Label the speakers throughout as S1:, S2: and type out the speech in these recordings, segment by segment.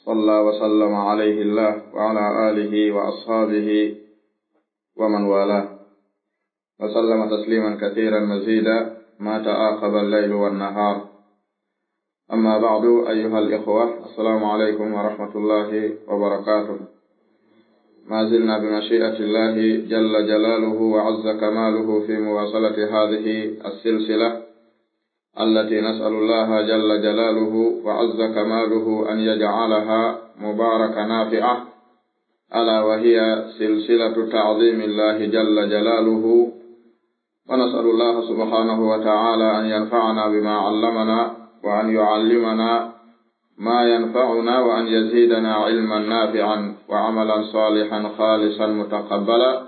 S1: صلى وسلم عليه الله وعلى آله وأصحابه ومن والاه وسلم تسليما كثيرا مزيدا ما تعاقب الليل والنهار. أما بعد أيها الإخوة، السلام عليكم ورحمة الله وبركاته. ما زلنا بمشيئة الله جل جلاله وعز كماله في مواصلة هذه السلسلة التي نسأل الله جل جلاله وعز كماله أن يجعلها مباركة نافعة، ألا وهي سلسلة تعظيم الله جل جلاله. ونسأل الله سبحانه وتعالى أن ينفعنا بما علمنا وأن يعلمنا ما ينفعنا وأن يزيدنا علما نافعا وعملا صالحا خالصا متقبلا،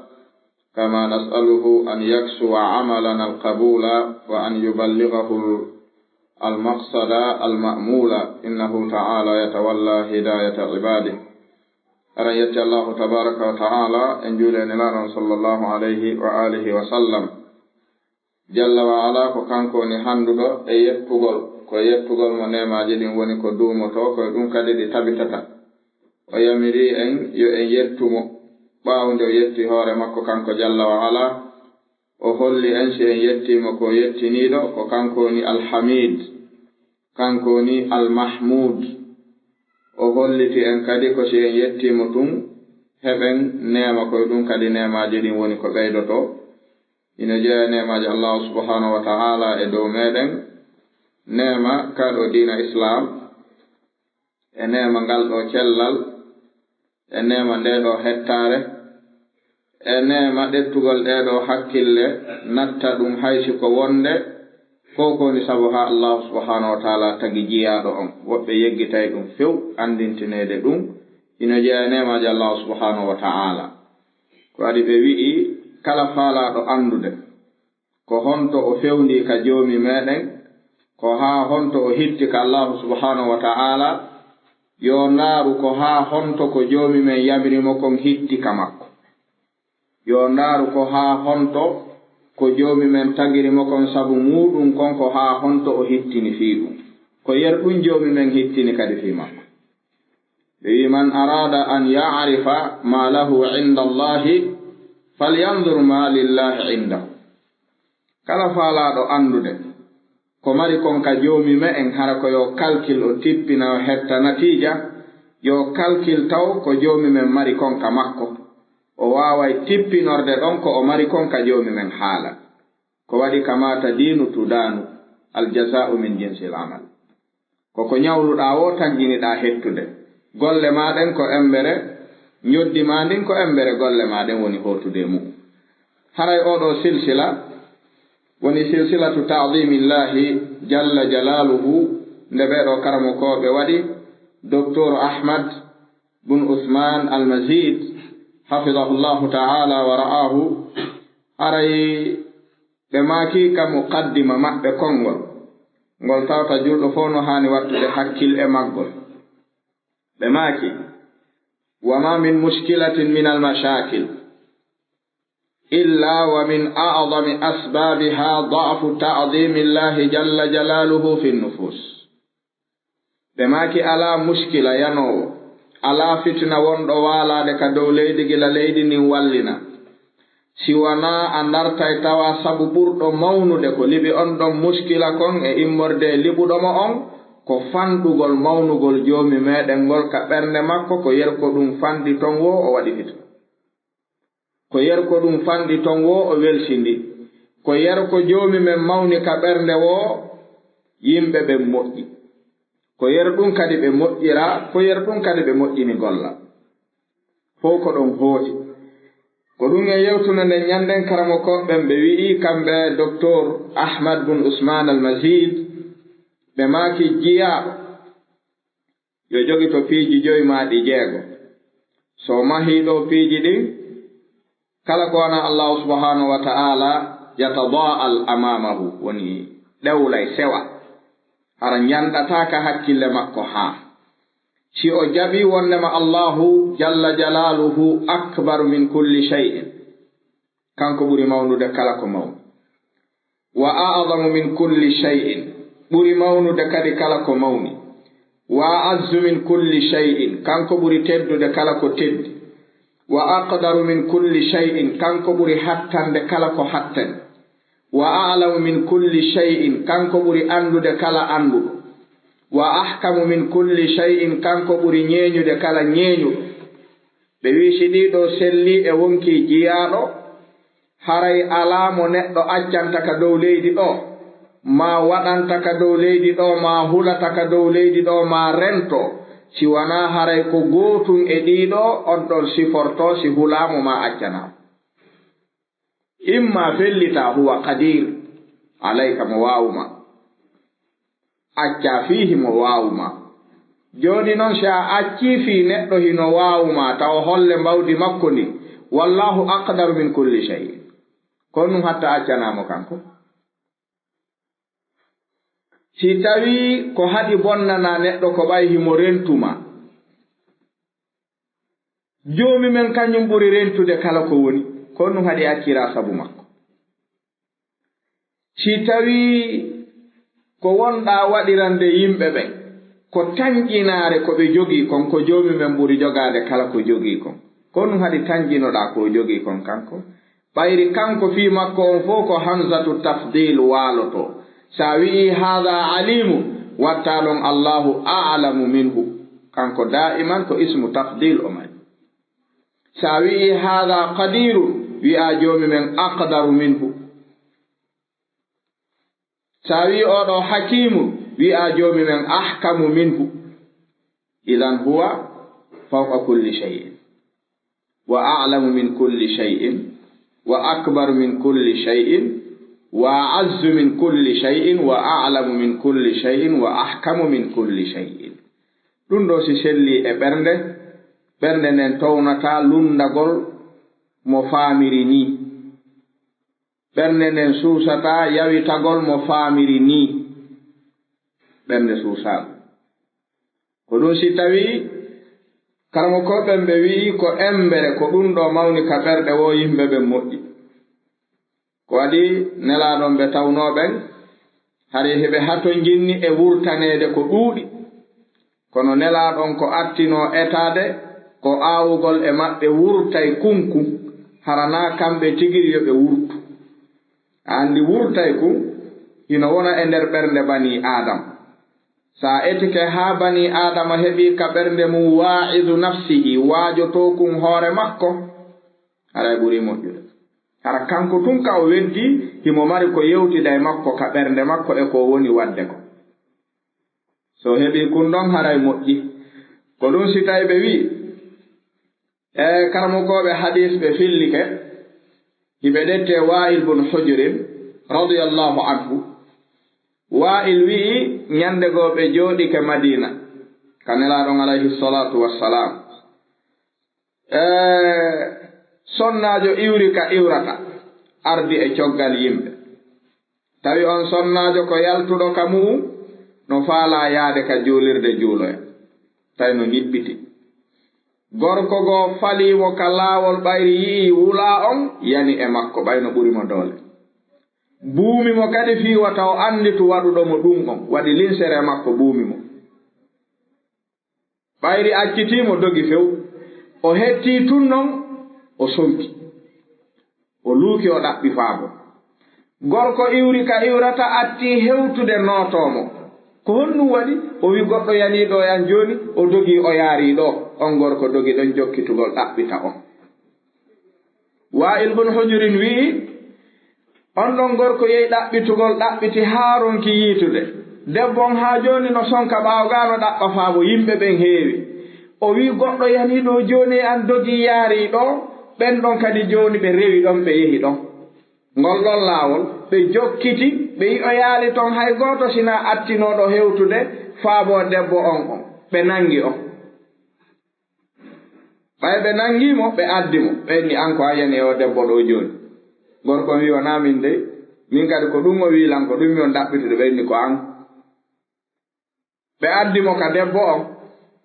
S1: كما نسأله أن يكسو عملنا القبول وأن يبلغه المقصد المأمول، إنه تعالى يتولى هداية عباده. أرأيت الله تبارك وتعالى إن جولين لنا صلى الله عليه وآله وسلم جل وعلا فكانكوني حمدو يتقل ko yettugol mo nemaji ɗin woni ko duumoto koye ɗum kadi ɗi tabitata. O yamiri en yo en yettumo ɓawnde o yetti hoore makko kanko jalla wa ala. O holli en si en yettimo ko yettiniɗo ko kankoni alhamid, kankoni almahmud. O holliti en kadi ko si en yettimo ɗum heɓen nema koye ɗum kadi nemaji ɗin woni ko ɓeydoto. ina jeeya nemaji allahu subhanahu wa ta'ala e dow meɗen. Nema kaɗo diina islam, e nema ngal ɗo cellal, e nema ndeɗo hettare, e nema ɗettugol ɗeɗo hakkille natta ɗum haysi ko wonde koni sabu ha allahu subhanahu wa ta'ala tagi jiyaɗo on. Woɓɓe yeggitay ɗum few andintinede ɗum. ina jeeya nemaji allahu subhanahu wa ta'ala. Ko waɗi ɓe wi'i kala faalaɗo andude ko honto o fewndi ka joomi meɗen, ko ha honto o hitti ka allahu subhanahu wa ta'ala, yo ndaaru ko ha honto ko joomi men yamirimo kon hitti ka makko. Yo ndaaru ko ha honto ko joomi men tagirimo kon sabu muɗum kon ko ha honto o hittini fii ɗum. Ko yer ɗum joomi men hittini kadi fii makko. ɓe man arada an ya'rifa ma lahu inda allahi falyanzur ma lillahi indahu. Kala faalaɗo andude ko mari kon ka joomi me en hara ko yo calcul o tippina o hetta natija, yo calcul taw ko joomi men mari kon ka makko. O waaway tippinorde ɗon ko o mari kon ka joomi men haala. Ko waɗi kamata diinu tudanu aljaza'u min jinsil amal. Koko nyawluɗa wo tan jiniɗa hettude. Golle maɗen ko embere, nyoddi ma ndin ko embere golle maɗen woni hotude mum. Haray oɗo silsila woni silsilatu ta'zimillahi jalla jalaluhu nde ɓeɗo karamo koɓe waɗi docteur Ahmad bun Usman al-Mazid hafidahullahu ta'ala wa ra'ahu. Haray ɓe maki ka muqaddima maɓɓe kongol ngol tawta julɗo fof no hani wattude hakkil e maggol. ɓe maki wa ma min mushkilatin min al-mashakil إلا ومن أعظم أسبابها ضعف تعظيم الله جل جلاله في النفوس. بماكي على مشكلة ينو على فتنة وندو والا دك دو ليدي جلا ليدي نوالنا سيوانا أندرتا يتوى سبو بردو مونو دكو لبي أندو مشكلة كون إمور دي لبو دوما أن ko fandugol mawnugol joomi meɗen ngol ka ɓernde makko ko yerko ɗum fandi ton wo o waɗi fitna. Ko yer ko ɗum fandi ton wo o welsindi, ko yer ko joomi men mawni ka ɓernde wo yimɓe ɓe moƴƴi, ko yer ɗum kadi ɓe moƴƴira, ko yer ɗum kadi ɓe moƴƴini golla. Fof ko ɗon hooti. Ko ɗum e yewtuno nde ñanden karamo koɓɓen ɓe wi'i kamɓe docteur Ahmad bun Usman al-Mazid ɓe maaki jiyaaɗo yo jogi to piiji 5 maaɗi 6. So mahiɗo piiji ɗin kala ko wana allahu subhanahu wa ta'ala yatadaa'al amamahu woni ɗewlay sewa hara ñanɗataka hakkille makko haa si o jaɓi wonnema allahu jalla jalaluhu akbar min kulli shay'in kanko ɓuri mawnude kala ko mawnu wa a'zamu min kulli shay'in ɓuri mawnude kadi kala ko mawni wa azzu min kulli shay'in kanko ɓuri teddude kala ko teddi wa aqdaru min kulli shay'in kanko ɓuri hattande kala ko hatten wa a'lamu min kulli shay'in kanko ɓuri andude kala anduɗo wa ahkamu min kulli shay'in kanko ɓuri ñeeñude kala ñeeñuɗo ɓe wi si ɗiɗo selli e wonki jiyaɗo haray ala mo neɗɗo accanta ka dow leydi ɗo ma waɗanta ka dow leydi ɗo ma hulata ka dow leydi ɗo ma rento si wana haray ko gootum e ɗiɗo on ɗon siforto si hulamo ma accanamo imma fellita huwa qadir alayka mo wawuma acca fihi mo wawuma joni noon si a acci fi neɗɗo hino wawuma taw holle mbawdi makko ndi wallahu aqdaru min kulli shay kon ɗum hatta accanamo kanko si tawi ko haɗi bonnana neɗɗo ko ɓay himo rentuma joomi men kañum ɓuri rentude kala ko woni kon ɗum haɗi accira sabu makko si tawi ko wonɗa waɗirande yimɓe ɓen ko tañƴinaare ko ɓe jogii kon ko joomi men ɓuri jogaade kala ko jogii kon kon ɗum haɗi tañƴinoɗa ko jogii kon kanko ɓayri kanko fii makko on fof ko hamsatu tafdil waaloto sa wi'i hada alimu watta ɗon allahu a'lamu minhu kanko da'iman ko ismu tafdil o mari sa wi'i hada qadiru wi'a joomi men aqdaru minhu sa wi oɗo hakimu wi'a joomi men ahkamu minhu idan huwa fawqa kulli shay'in wa a'lamu min kulli shay'in wa akbaru min kulli shay'in wa azzu min kulli shay'in wa a'lamu min kulli shay'in wa ahkamu min kulli shay'in ɗum ɗo si selli e ɓernde nden townata lundagol mo faamiri ni ɓernde nden suusata yawitagol mo faamiri ni ɓernde suusaɗo ko ɗum si tawi karamo koɓen ɓe wi'i ko embere ko ɗum ɗo mawni ka ɓerɗe wo yimɓe ɓen moƴƴi ko waɗi nelaɗon ɓe tawnoɓen hari heɓe hato jinni e wurtaneede ko ɗuuɗi kono nelaɗon ko attino etade ko aawugol e maɓɓe wurtay kunku harana kamɓe tigiri yo ɓe wurtu andi wurtay ku hino wona e nder ɓernde bani adama sa etike ha bani adama heɓi ka ɓernde mum wa'idu nafsihi waajoto kun hoore makko haray ɓuri moƴƴude hara kanko tun ka o weddi himo mari ko yewtida e makko ka ɓernde makko e ko woni wadde ko so heɓi kun ɗon haray moƴƴi ko ɗum si tawi ɓe wi e karamokoɓe hadis ɓe fillike hiɓe ɗette wa'il bun hujrin radiyallahu anhu wa'il wi'i ñande go ɓe jooɗike madina ka nelaɗon alayhi salatu wassalam sonnajo iwri ka iwrata ardi e coggal yimɓe tawi on sonnajo ko yaltuɗo ka mu'um no faala yaade ka juulirde juuloya tawi no ñiɓɓiti gorko go falimo ka laawol ɓayri yi'i wula on yani e makko ɓayno ɓurimo doole buumi mo kadi fiiwata o anditu waɗuɗomo ɗum on waɗi linsere makko buumi mo ɓayri accitimo dogi few o hetti tun non o sonki o luuki o ɗaɓɓi faabo gorko iwri ka iwrata atti hewtude nootomo ko honɗum waɗi o wi goɗɗo yaniɗo yan joni o dogi o yaari ɗo on gorko dogi ɗon jokkitugol ɗaɓɓita on wa'il bun hujrin wi'i on ɗon gorko yehi ɗaɓɓitugol ɗaɓɓiti haaronki yiitude debbon haa joni no sonka ɓaawgano ɗaɓɓa faabo yimɓe ɓen heewi o wi goɗɗo yaniɗo joni an dogi yaari ɗo ɓen ɗon kadi joni ɓe rewi ɗon ɓe yehi ɗon ngol ɗon laawol ɓe jokkiti ɓe yi o yaali ton hay gooto sina attinoɗo hewtude faabo debbo on ɓe nangi o ɓay ɓe nangimo ɓe addimo ɓenni an ko ayani e o debbo ɗo joni gorko wi wona min de min kadi ko ɗum o wilan ko ɗum mi on ɗaɓɓitude ɓenni ko an ɓe addimo ka debbo on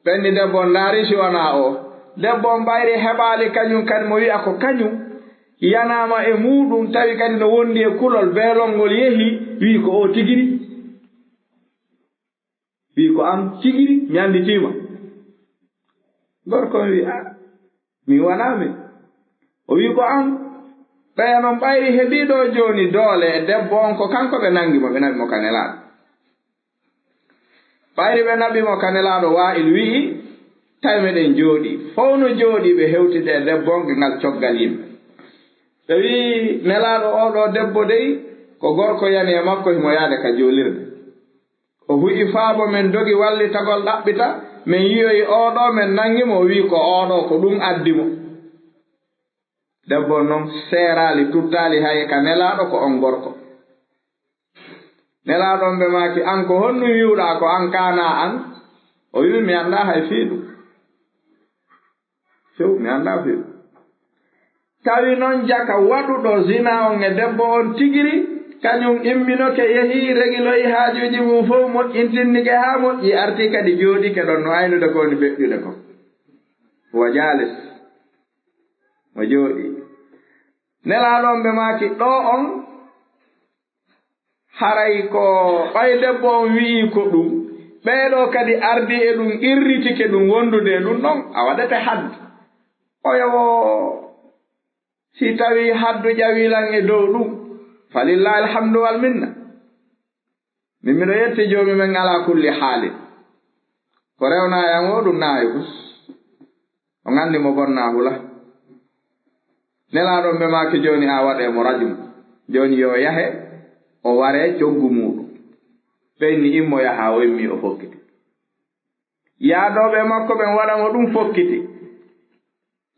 S1: ɓenni debbo on ndaari si wona o debbo on ɓayri heɓaali kañum kadi mo wi'a ko kañum yanama e muɗum tawi kadi no wondi e kulol beelol ngol yehi wi ko o tigiri wi ko am tigiri mi anditima gorko wi mi wanami o wi ko am ɓeya noon ɓayri heɓiɗo joni doole e debbo on ko kanko ɓe nangimo ɓe naɓimo ka nelaɗo ɓayri ɓe naɓimo ka nelaɗo Wa'il wi'i tawi meɗen jooɗi fof no jooɗi ɓe hewtide e debbo on ngal coggal yimɓe ɓe wi nelaɗo oɗo debbo dey ko gorko yani e makko himo yaade ka joolirde o huƴi faabo men dogi wallitagol ɗaɓɓita min yiyoyi oɗo men nangimo o wi ko oɗo ko ɗum addimo debbo noon seerali tuttali hay ka nelaɗo ko on gorko nelaɗon ɓe maki an ko honnu wiwɗa ko an kana an o wi mi anda hay fiiɗum few mi anda fiiɗum tawi noon jaka waɗuɗo zina on e debbo on tigiri kañum imminoke yehi regiloyi haajuji mum fof moƴƴintinnike ha moƴƴi arti kadi jooɗike ɗon no aynude ko ni ɓeɗɗude ko wa jalis mo jooɗi nelaɗon ɓe maki ɗo on haray ko ɓay debbo on wi'i ko ɗum ɓeeɗo kadi ardi e ɗum irritike ɗum wondude e ɗum ɗon a waɗete hadde oyowo si tawi haddu ƴawilan e dow ɗum falillahi alhamdu wal minna min miɗo yetti joomi men ala kulli haalin ko rewnayan o ɗum naayi kus o gandi mo bonna hula nelaɗon ɓe maki joni a waɗe mo rajum joni yo yahe o ware coggu muɗum ɓeyni immo yaha o immi o fokkiti yaadoɓe makko ɓen waɗamo ɗum fokkiti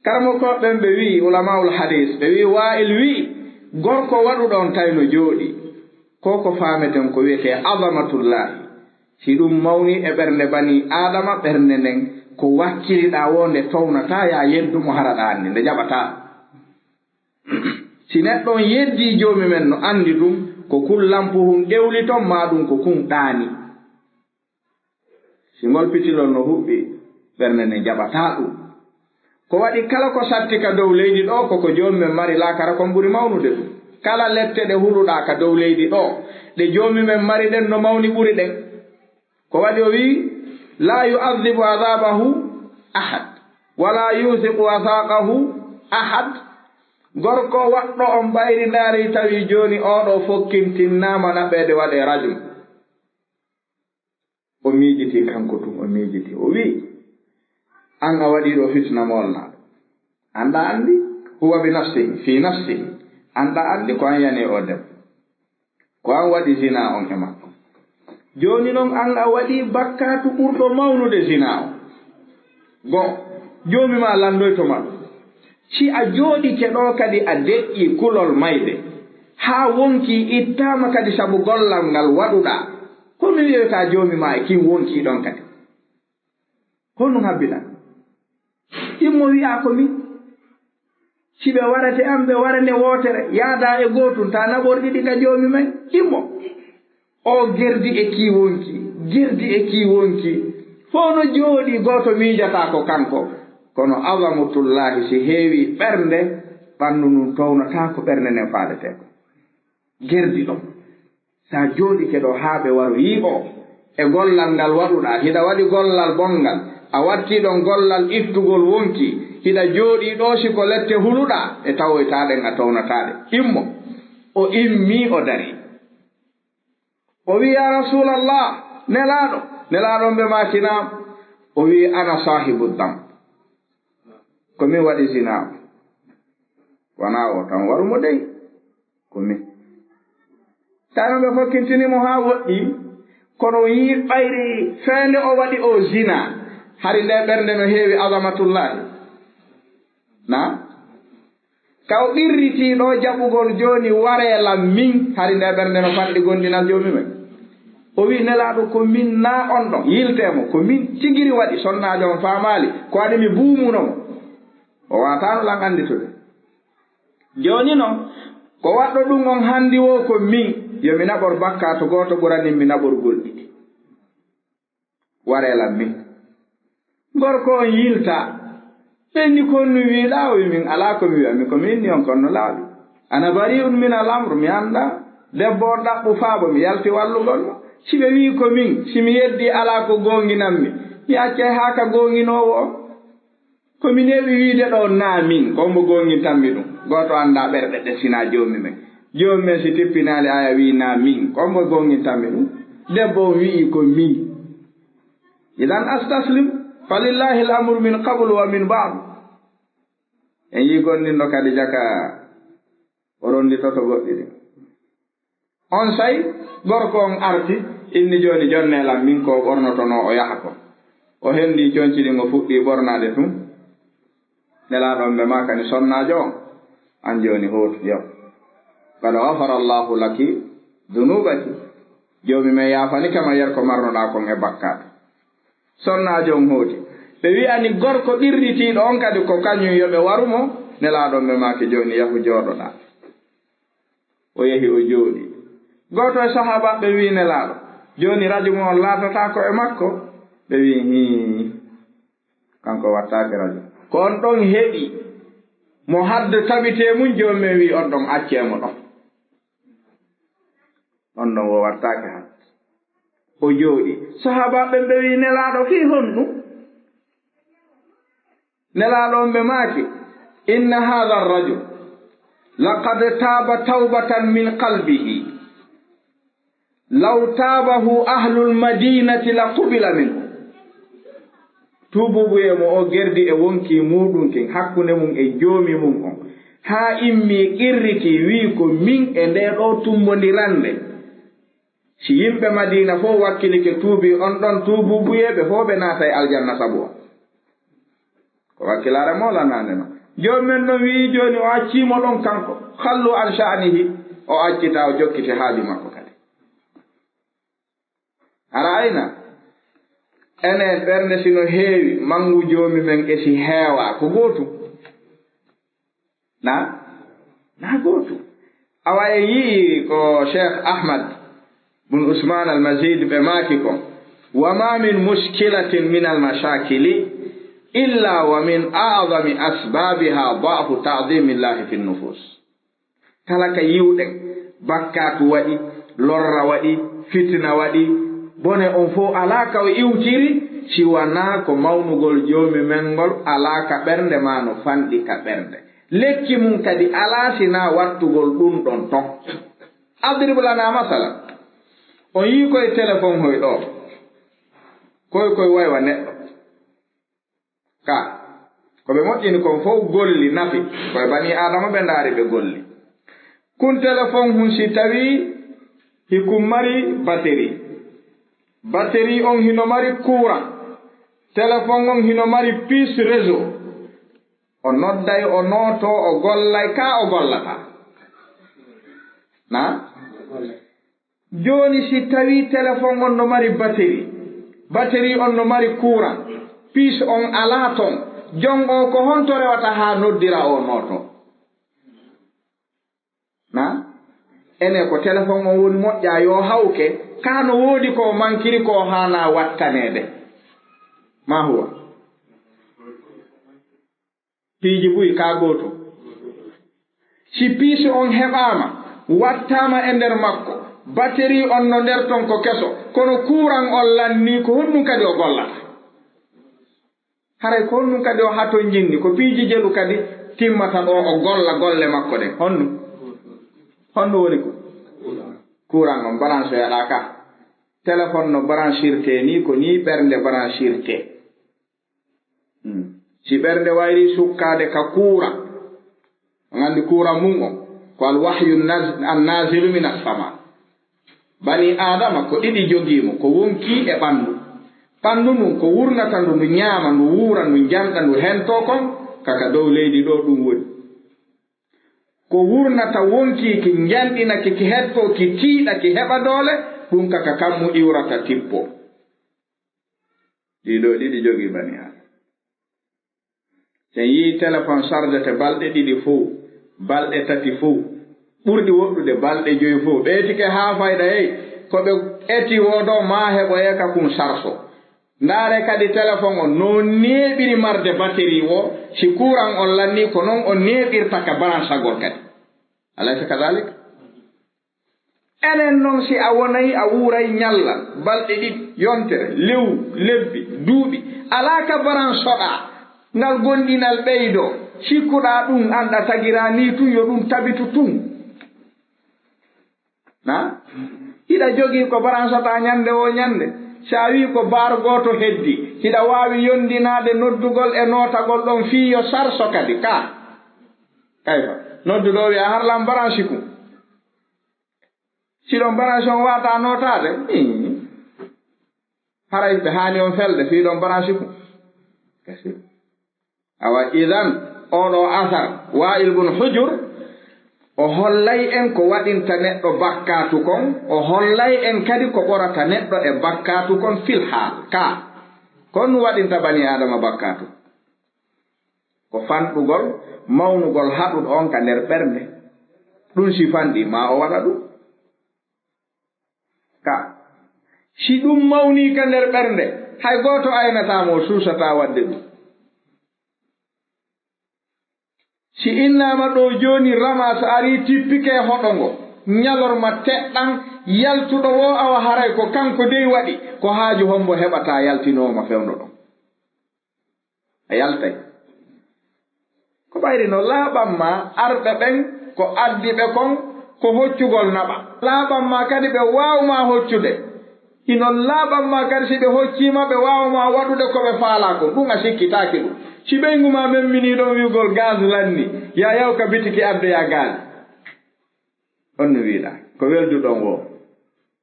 S1: karamo koɓɓen ɓe wi ulamaul hadis ɓe wi Wa'il wi gorko waɗuɗon tawno jooɗi ko fameten ko wiyete azamatullahi si ɗum mawni e ɓernde bani adama ɓernde nden ko wakkiliɗa wonde townata ya yeddumo haraɗa anni nde jaɓata si neɗɗon yeddi joomi men no andi ɗum ko kullampu hum ɗewli ton ma ɗum ko kun ɗaani si ngol pitilol no huɓɓi ɓernde nde jaɓata ɗum ko waɗi kala ko satti ka dow leydi ɗo koko joomi men mari laakara kon ɓuri mawnude ɗum kala lette ɗe huruɗa ka dow leydi ɗo ɗe joomi men mari ɗen no mawni ɓuri ɗen ko waɗi o wi la yu'adhibu adabahu ahad wala yusiqu wathaqahu ahad gorko waɗɗo on ɓayri ndaari tawi joni oɗo fokkintinnama naɓede waɗe rajum o miijiti kanko tum o miijiti o wi an a waɗiɗo fitna molnaɗo anda andi huwa bi nafsihi fi nafsihi anda andi ko an yani o debbo ko an waɗi zina on e makko joni noon an a waɗi bakkatu ɓurɗo mawnude zina o go joomi ma landoytoma ɗum si a jooɗike ɗo kadi a deƴƴi kulol mayde ha wonki ittama kadi sabu gollal ngal waɗuɗa kono wiyata joomi ma e kin wonki ɗon kadi honum habbiɗa immo wi'a ko min si ɓe warate am ɓe warane wootere yaada e gootum ta naɓorɗiɗi ka joomi men immo o gerdi e kii wonki fo no jooɗi gooto miijata ko kanko kono azamatullahi si heewi ɓernde ɓanndu num townata ko ɓernde nden faalete ko gerdi ɗon sa jooɗike ɗo haa ɓe waro yi o e gollal ngal waɗuɗa hiɗa waɗi gollal bongal a wattiɗon gollal ittugol wonki hiɗa jooɗi ɗo si ko lette huluɗa e tawoytaɗen a townataɗe immo o immi o dari o wi ya rasulallah nelaɗon ɓe makinam o wi ana sahibu dam komin waɗi zina o wona o tan warumo dey komin tano ɓe fokkintinimo ha woɗɗi kono yi ɓayri feende o waɗi o zina hari nde ɓernde no heewi azamatullahi na kaw ɗirritiɗo jaɓugol joni warelam min hari nde ɓernde no fanɗi gondinal joomi men o wi nelaɗo ko min na on ɗon yiltemo ko min tigiri waɗi sonnajo on famali ko waɗi mi buumunomo o watano lan anditude joni noon ko waɗɗo ɗum on handi wo ko min yomi naɓor bakka to goto ɓuranin mi naɓorgol ɗiɗi warelam min gorko on yilta ɓenni konno wiiɗa o wi min ala ko mi wiya mi komi inni on konno laaɓi ana bari un min alamru mi anda debbo on ɗaɓɓu faabo mi yalti wallugol mo
S2: siɓe wi ko min simi yeddi ala ko gonginanmi mi acce haa ka gonginowo o komi newi wiide ɗo na min ko mbo gongintanmi ɗum goto anda ɓerɗe ɗe sina joomi men si tippinaali aya wi na min ko mbo gongintanmi ɗum debbo wi'i ko min idan astaslim falillahi l amru min qablu wa min ba'd en yi gonninɗo kadi jaka o ronditoto goɗɗi ɗi on say gorko on arti inni joni jonnelam min ko ɓornotono o yaha ko o hendi conci ɗin o fuɗɗi ɓornade tum nelaɗon ɓe ma kani sonnajo on an joni hotu yaw qad ghafara allahu laki dunubaki jomi men yafani kama yer ko marnoɗa kon e bakkato sonnajo on hooti ɓe wi'ani gorko ɗirritiɗo on kadi ko kañum yoɓe warumo nelaɗon ɓe make joni yahu jooɗoɗa o yehi o jooɗi goto e sahabaɓe wi nelaɗo joni radio mo on laatata ko e makko ɓe wi hi kanko wattake radio ko on ɗon heɓi mo hadde tabite mum jomumen wi on ɗon accemo ɗon on ɗon o wattake had o jooɗi sahabaɓe ɓe wi nelaɗo fi honɗum nelaɗo on ɓe maaki inna hadha arrajul laqad taaba tawbatan min qalbihi law taabahu ahlul madinati la qubila minhu tuububuyemo o gerdi e wonki muɗum ken hakkunde mum e joomi mum on haa immi qirriti wi ko min e nde ɗo tumbondirande si yimɓe madina fof wakkilike tuubi on ɗon tuububuyeɓe fof ɓe naata e aljanna sabu o ko wakkilare molananema joomumen ɗon wi joni o accimo ɗon kanko hallu an sha'nihi o accita o jokkite haali makko kadi ara ayna enen ɓernde sino heewi mangu joomi men e si heewa ko gootum na gootum awa e yii ko cheikh ahmad bun usman al mazid ɓe maaki ko wa ma min muskilatin min al mashakili illa wa min a'zami asbabiha da'fu ta'dimillahi fi nufus kala ka yiwɗen bakkatu waɗi lorra waɗi fitna waɗi bone on fof alaka o iwtiri siwana ko mawnugol joomi men ngol alaka ɓernde ma no fanɗi ka ɓernde lekki mum kadi alasina wattugol ɗum ɗon ton adribulana masala on yi koye téléphone hoy ɗo koye waywa neɗɗo ka koɓe moƴƴini kon fof golli nafi koye bani adama ɓe ndaari ɓe golli kun téléphone hun si tawi hikum mari batterie on hino mari courant téléphone on hino mari puce réseau o nodday o nooto o gollay ka o gollata joni si tawi téléphone on no mari batterie on no mari courant puce on ala ton jon o ko honto rewata ha noddira o nooto ene ko téléphone on woni moƴƴa yo hawke kano woodi ko mankiri ko hana wattanede ma huwa piiji buyi ka goto si piisi on heɓama wattama e nder makko batterie on no nder ton ko keso kono courant on lanni ko honɗum kadi o gollata haray ko honɗum kadi o hato jinni ko piiji jelu kadi timmata ɗo o golla golle makko ɗen honɗum woni ko courant on branche yaɗa ka téléphone no branchirte ni ko ni ɓernde branchirte si ɓernde wayri sukkade ka courant on andi courant mum on ko al wahyu annazilu min as-sama bani adama ko ɗiɗi jogimo ko wonki e ɓandu ndu ko wurnata ndu ñaama ndu wuura ndu janɗa ndu hento kon kaka dow leydi ɗo ɗum woni ko wurnata wonki ki janɗinaki ki hetto ki tiiɗa ki heɓa doole ɗum kaka kammu iwrata tippo ɗiɗo ɗiɗi jogi bani adama sen yi téléphone chargete balɗe ɗiɗi fof balɗe tati fof ɓurɗi woɗɗude balɗe joyi fof ɓeytike haa fayda hey ko ɓe eti wodo ma heɓo eka kum sarso ndaare kadi téléphone on no neeɓiri marde batterie o si courant on lanni ko noon on neeɓirta ka branchagol kadi alaysa kadalik enen noon si a wonayi a wuuray ñalla balɗe ɗiɗi yontere lewu lebbi duuɓi alaa ka baran soɗaa ngal gonɗinal ɓeydoo sikkuɗaa ɗum anɗa tagiraa nii tun yo ɗum tabitu tun na hiɗa jogii ko baran soɗaa ñannde o ñannde so a wii ko baar gooto heddi hiɗa waawi yonndinaade noddugol e nootagol ɗon fii yo sarso kadi kaa kayfa nodduɗoo wi a harlam baran siku si ɗon branche on waata nootaade haray ɓe haani on felde fii ɗon branche fu kasi awa idan oɗo asar wa'il bun hujur o hollay en ko waɗinta neɗɗo bakkatu kon o hollay en kadi ko ɓorata neɗɗo e bakkatu kon fil haal kaa kon waɗinta bani adama bakkatu ko fanɗugol mawnugol haɗuɗo on ka nder ɓernde ɗum si fanɗi ma o waɗa ɗum ka si ɗum mawni ka nder ɓernde hay gooto aynatamo suusata wadde ɗum si innama ɗo joni ramas ari tippike hoɗo ngo ñalorma teɗɗan yaltuɗo wo awa haray ko kanko dey waɗi ko haaju hombo heɓata yaltinoma fewno ɗon a yaltay ko ɓayri no laaɓanma arɓe ɓen ko addiɓe kon ko hoccugol naɓa laaɓanma kadi ɓe wawma hoccude ino laaɓanma kadi si ɓe hoccima ɓe wawma waɗude ko ɓe faala kon ɗum a sikkitaki ɗum si ɓeyguma memmini ɗon wiugol gaz lanni ya yaw ka bitiki addoya gaz on no wiiɗa ko welduɗon wo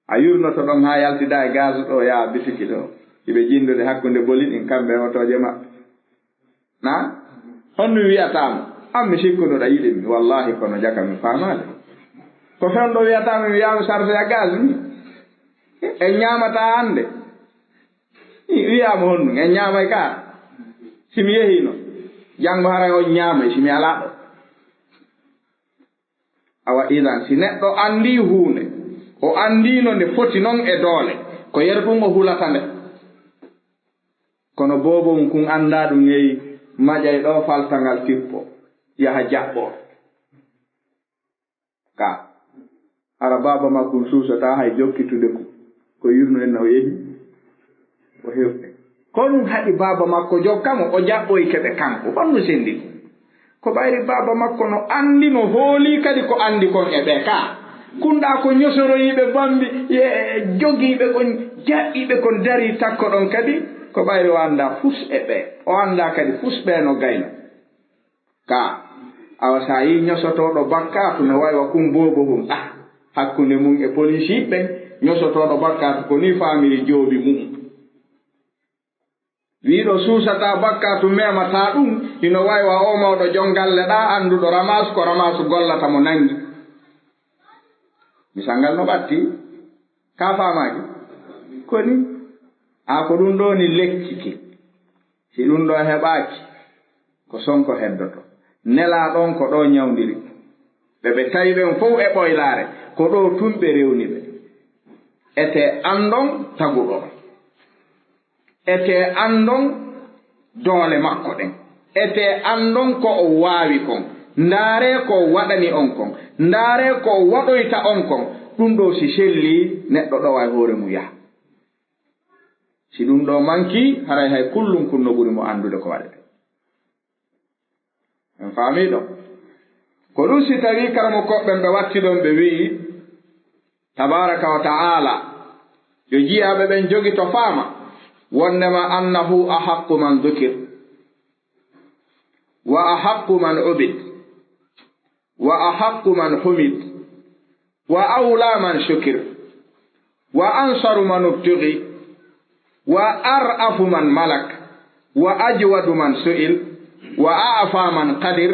S2: a yurnoto ɗon ha yaltida e gaz ɗo ya bitiki ɗo iɓe jindude hakkunde boli ɗin kamɓe otoje maɓɓe na on no wiyatamo an mi sikkunoɗa yiɗimi wallahi kono jaka mi famade ko fewɗo wiyatami mi wiyama chargé a gaz ni en ñamata hande wiyama honɗum en ñamay ka simi yehino janngo haray on ñaamay simi alaa ɗo awa idan si neɗɗo anndi huunde o anndino nde foti noon e doole ko yer ɗum o hulata nde kono boobon kun annda ɗum yehi maƴay ɗo faltangal tippo yaha jaɓɓo ka ara baaba makkum suusata hay jokkitude ko yurno en o yehi o hewɓe ko ɗum haɗi baaba makko jokkamo o jaɓɓoy keɓe kanko honno sendi ɗum ko ɓayri baaba makko no anndi no hooli kadi ko anndi kon e ɓe ka kunɗa ko ñosoroyiɓe bambi e jogiiɓe kon jaɓɓiɓe kon dari takko ɗon kadi ko ɓayri o annda fus e ɓe o annda kadi fus ɓe no gayno ka awa sa yi ñosotoɗo bakkatu no waywa kum boobo hum hakkunde mum e police yiɓɓen ñosotoɗo bakkatu ko ni famiri joobi mum wiiɗo suusata bakkatu memata ɗum ino waywa o mawɗo jongalle ɗa annduɗo ramas ko ramas gollata mo nangi misalngal no ɓatti ka famaki koni ko ɗum ɗo ni lekkiki si ɗum ɗo heɓaki ko sonko heddoto nela ɗon ko ɗo ñawdiri ɓe tawi ɓen fof e ɓoylare ko ɗo tumɓe rewni ɓe ete andon taguɗo ete andon doole makko ɗen ete andon ko o waawi kon ndaare ko waɗani on kon ndaare ko waɗoyta on kon ɗum ɗo si selli neɗɗo ɗo way hoore mum yaha si ɗum ɗo manki haray hay kullum kunno ɓuri mo andude ko waɗete en faamiɗo ko ɗum si tawi karamo koɓɓen ɓe watti ɗon ɓe wi'i tabaraka wa ta'ala yo jiyaɓe ɓen jogi to faama wonnema annahu ahaqqu man dhukir wa ahaqqu man ubid wa ahaqqu man humid wa awla man shukir wa ansaru man ubtughi wa ar'afu man malak wa ajwadu man su'il wa a'fa man qadir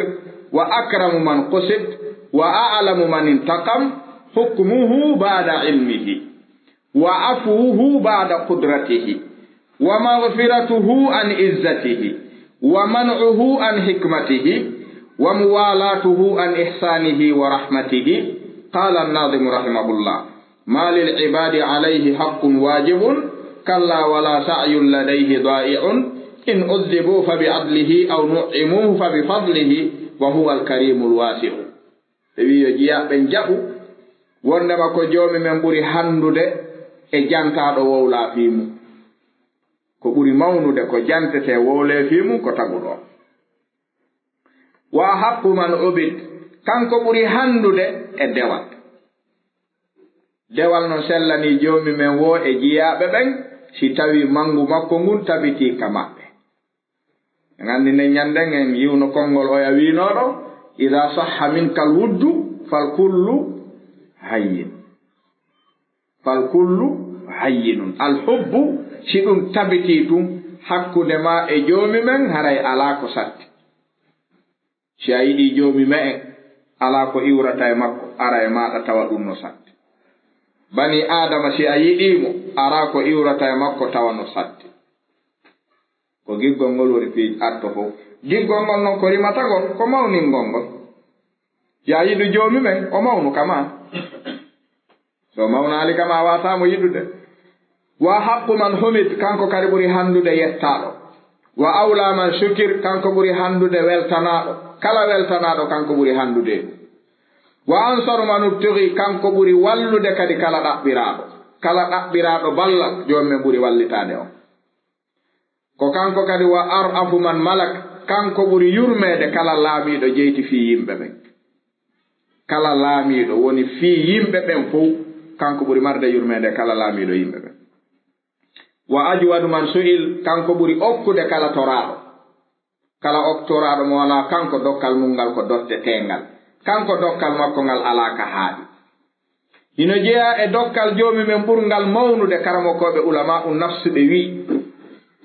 S2: wa akramu man qusid wa a'lamu man intaqam hukmuhu ba'da ilmihi wa afuhu ba'da qudratihi wa maghfiratuhu an izzatihi wa man'uhu an hikmatihi wa muwalatuhu an ihsanihi wa rahmatihi qala an-nadhim rahimahullah ma lil ibadi alayhi haqqun wajibun kalla wala sa'yun ladayhi da'i'un in udhibu fa bi'adlihi aw nu'imuhu fa bi fadlihi wa huwa al-karimul wasi'u ɓe wi yo jiyaɓe jaɓu wondema ko joomi men ɓuri handude e jantaɗo wowla fiimu ko ɓuri mawnude ko jantete wowle fiimu ko taguɗo wa haqqu man ubid kanko ɓuri handude e dewal dewal no sellani joomi men wo e jiyaɓe ɓen si tawi mangu makko ngun tabiti ka maɓɓe gandi ne ñanden en yiwno konngol oya winoɗo ida sahha minka alwuddu falkullu hayyinun alhubbu si ɗum tabiti tum hakkude ma e joomi men haray ala ko satti si a yiɗi joomi me en ala ko iwrata e makko ara e maɗa tawa ɗum no satti bani adama si a yiɗimo ara ko iwrata e makko tawa no satti ko giggol ngol woni fi atto fof giggol ngol noon ko rimatagol ko mawningol ngol ya yiɗu joomi men o mawnu kama so mawnali kama watamo yiɗude wa haqqu man humid kanko kadi ɓuri handude yettaɗo wa awla man shukir kanko ɓuri handude weltanaɗo kala weltanaɗo kanko ɓuri handude wa ansaru man ubtigi kanko ɓuri wallude kadi kala ɗaɓɓiraɗo ballal joomi men ɓuri wallitade on ko kanko kadi wa arafu man malak kanko ɓuri yurmede kala laamiɗo jeyti fi yimɓe ɓen kala laamiɗo woni fi yimɓe ɓen fof kanko ɓuri marde yurmede kala laamiɗo yimɓe ɓen wa ajwadu man su'il kanko ɓuri okkude kala toraɗo kala oktoraɗo mo wala kanko dokkal mum ngal ko dotte tengal kanko dokkal makko ngal ala ka haaɗi ino jeeya e dokkal joomi men ɓurgal mawnude karamokoɓe ulama nafsu ɓe wi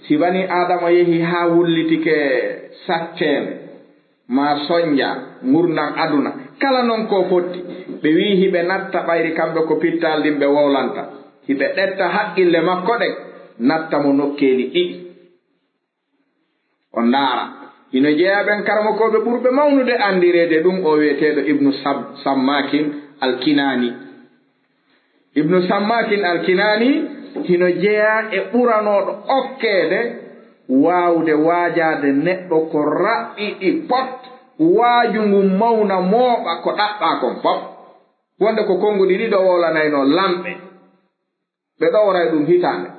S2: si bani adama yehi ha wullitike saccede ma soñja gurdam aduna kala noon ko fotti ɓe wi hiɓe natta ɓayri kamɓe ko pittal ɗin ɓe wowlanta hiɓe ɗetta haqqille makko ɗen natta mo nokkeli ɗiɗi o ndaara ino jeeyaɓen karamakoɓe ɓurɓe mawnude andirede ɗum o wiyeteɗo ibnu sammakin alkinani ibnu sammakin alkinani hino jeeya e ɓuranoɗo okkede wawde waajade neɗɗo ko raɓɓiɗi pot waaju ngu mawna mooɓa ko ɗaɓɓa kon pop wonde ko konnguɗi ɗiɗo wolanayno lamɓe ɓe ɗowray ɗum hitande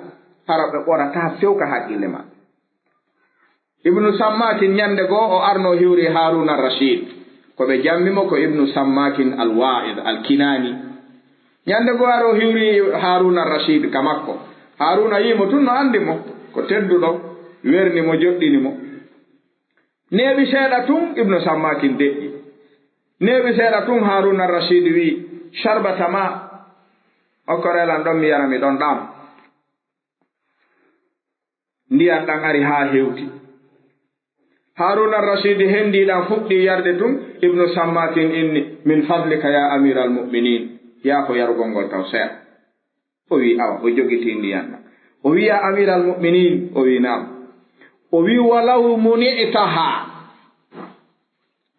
S2: hara ɓe ɓorata fewka haqqille ma ibnu sammakin ñande goo o arno hiwri haruna rashid ko ɓe jammimo ko ibnu sammakin alwa'id alkinani ñande goo aro hiwri haruna rashid ka makko haruna yimo tun no andi mo ko tedduɗo werni mo joɗɗini mo neeɓi seeɗa tun ibnu sammakin deƴƴi neeɓi seeɗa tun haruna rashid wi sarbatama okkorelan ɗon mi yarami ɗon ɗam ndiyan ɗan ari ha hewti haruna rashid hendiɗan fuɗɗi yarde tun ibnu sammakin inni min fadlika ya amira almuminin ya ko yarugol ngol taw seeɗa o wi awa o jogiti ndiyan ɗan o wi ya amira almuminin o wi nam o wi walaw muni'taha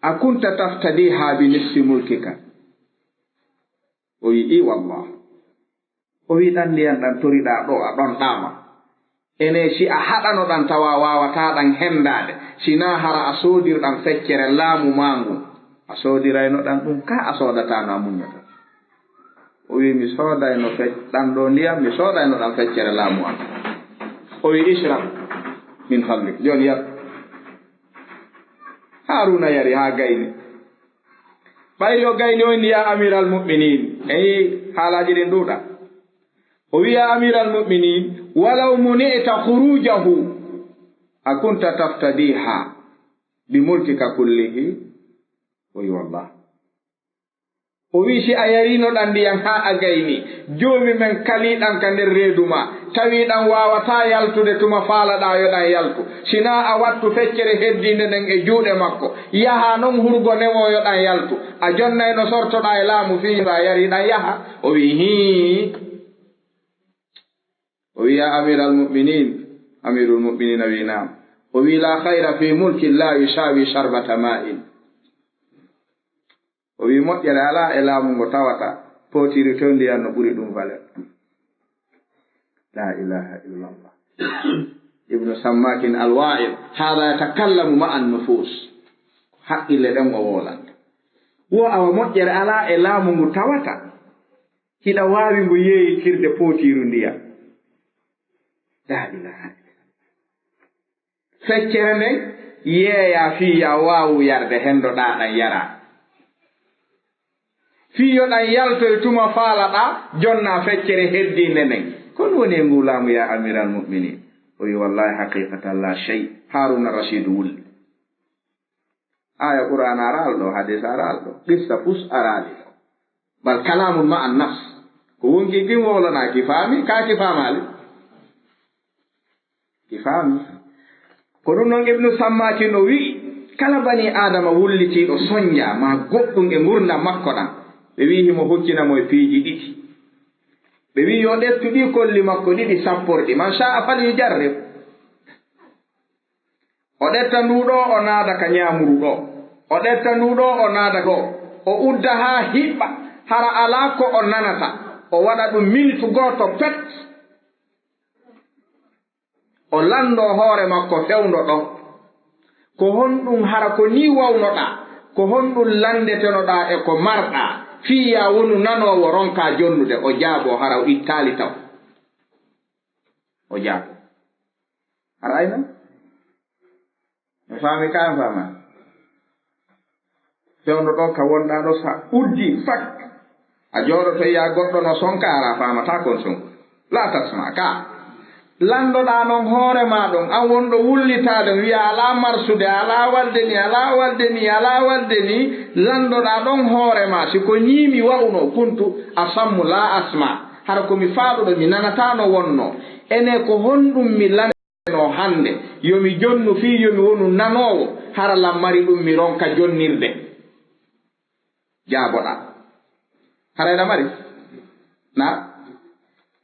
S2: akunta taftadiha bi nisfi mulkika o wi i wallah o wi ɗan ndiyan ɗan toriɗa ɗo a ɗon ɗama ene si a haɗano ɗan tawa wawata ɗan hendade sina hara a sodirɗan feccere laamu mangu a sodirayno ɗan ɗum ka a sodatano a muñata o wi mi sodayno ɗan ɗo ndiyam mi sodayno ɗan feccere laamu an o wi ishrab min fadlik joni yar haruna yari ha gayni ɓayri o gayni o ndi ya amiral muminin eyi haalaji ɗin ɗuuɗa o wi ya amiral muminin walaw muni'ta khurujahu akunta taftadiha bi mulkika kullihi o wi wallah o wi si a yarino ɗan ndiyan ha a gayni joomi men kaliɗan ka nder reedu ma tawiɗan wawata yaltude tuma faalaɗa yoɗan yaltu sina a wattu feccere heddinde nden e juuɗe makko yaha noon hurgo nemo yoɗan yaltu a jonnayno sortoɗa e laamu fi a yariɗan yaha o wi hi o wi ya amiral muminin amirul muminina wi nam o wi la hayra fi mulki la yusawi sharbata ma'in o wi moƴƴere ala e laamu ngo tawata potiri to ndiyan no ɓuri ɗum valeur la ilaha illallah ibnu sammakin alwa'id hada yatakallamu ma an nufus haqqille ɗen o wolanta wo awa moƴƴere ala e laamu ngu tawata hiɗa waawi mbo yeeyikirde pootiiru ndiyam la ilaha feccere nden yeeya fiya waawu yarde henndoɗaa ɗan yara fiyoɗan yaltoye tuma faalaɗaa jonnaa feccere heddiinde nden kon woni e nguulaamu ya amiral muminin o wi wallahi haqiqatan la chey haruna rasidu wulli aya qur'an araal ɗo hadis araal ɗo qissa pus araali ɗo bal kalamun ma an nafs ko wonki gin wowlanaaki faami kaaki faamaali ki faami ko ɗum noon ibnu sammaki no wi'i kala bani adama wullitiiɗo soñja ma goɗɗum e ngurdam makko ɗan ɓe wi himo hokkinamo e piiji ɗiɗi ɓe wi yo ɗettu ɗi kolli makko ɗiɗi sapporɗi man sa'a fal yujarrib o ɗetta nduɗo o naada ka ñaamuru ɗo o ɗetta nduɗo o naada ɗo o udda haa hiɓɓa hara alaa ko o nanata o waɗa ɗum minute gooto pet o lando hoore makko fewndo ɗon ko honɗum hara ko ni wawnoɗaa ko honɗum landetenoɗaa e ko marɗaa fiya wonu nanoowo ronka jonnude o jaabo hara o ittaali taw o jaabo hara ayna mi faami ka faama fewndo ɗo ka wonɗaa ɗo sa uddi fak a jooɗoto ya goɗɗo no sonkaara faamata kon sonko la tasma ka landoɗaa noon hoore maa ɗon an wonɗo wullitaade wiya alaa marsude alaa walde ni alaa walde ni alaa walde ni landoɗaa ɗon hoore maa si ko ñiimi wawno kuntu a sammu laa asma hara ko mi faaɗuɗo mi nanataano wonno ene ko honɗum mi landeno hannde yomi jonnu fii yomi wonu nanoowo hara lammari ɗum mi ronka jonnirde jaaboɗaa hara ena mari na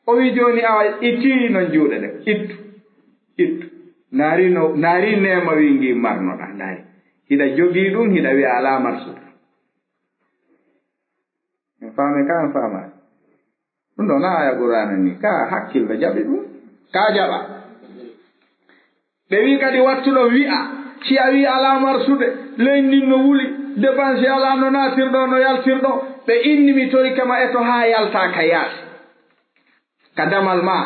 S2: o wi jooni awa itti non juuɗe ɗe ittu naari nema wingi marnoɗa ndaari hiɗa jogii ɗum hiɗa wiya alaa marsude en faame ka en faamaani ɗum ɗo naa aya qur'ana ni ka hakkille jaɓi ɗum ka jaɓa ɓe wi kadi wattuɗo wi'a si a wi alaa marsude leyndin no wuli dépense alaa no naatirɗo no yaltirɗo ɓe innimi tori kama eto haa yaltaa ka yaasi ka damal ma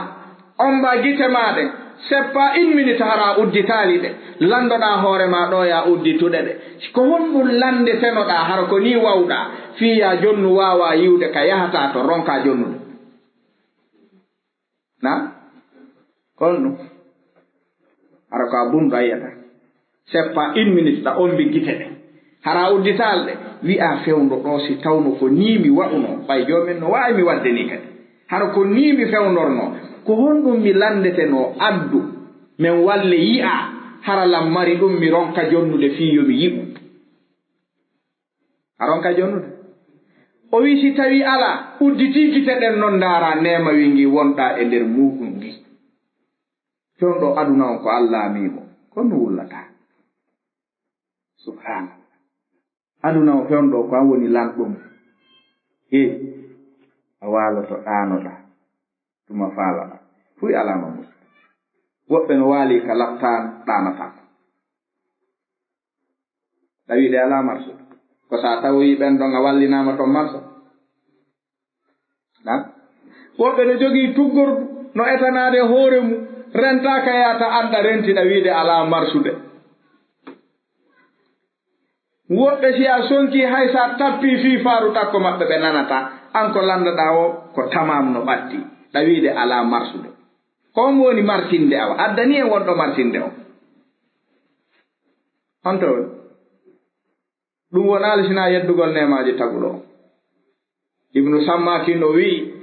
S2: on mba gite maɗe c'est pas une minute hara udditaali ɗe landoɗaa hoore ma ɗo ya uddituɗe ɗe ko honɗum lande tenoɗaa hara ko ni wawɗaa fiya jonnu waawa yiwde ka yahata to ronka jonnude na kon ɗum hara ko a bumɗo a yiyata c'est pas une minute ɗa on mbi gite ɗe hara udditaal ɗe wi'a fewndo ɗo si tawno ko ni mi wa'uno ɓay joomen no waawi mi wadde ni kadi hara ko ni mi fewnorno ko honɗum mi landeteno addu min walle yi'a hara lammari ɗum mi ronka jonnude fii yomi yiɓu a ronka jonnude o wi si tawi ala udditii gite ɗen noon ndaara nema wingi wonɗaa e nder muɗum ngi fewɗo aduna on ko allah miimo ko no wullata subhanallah aduna o fewɗo ko an woni lanɗum he a waaloto ɗaanoɗa tuma faalaɗa fuy alama mum woɓɓe no waali ka laftaan ɗaanataa tawiiɗe alaa marso ko sa tawoyi ɓen ɗon a wallinaama toon marso a woɓɓe no jogii tuggordu no etanaade hoore mum rentaaka yaata anɗa rentiɗa wiide alaa marsude woɓɓe si a sonkii hay sa tappii fii faaru takko maɓɓe ɓe nanataa an ko landoɗaa o ko tamam no ɓatti ɗawiide alaa marsude ko mo woni martinde awa addani en wonɗo martinde o honto woni ɗum wonaali sinaa yeddugol nemaaji taguɗo o ibnu sammaki no wi'i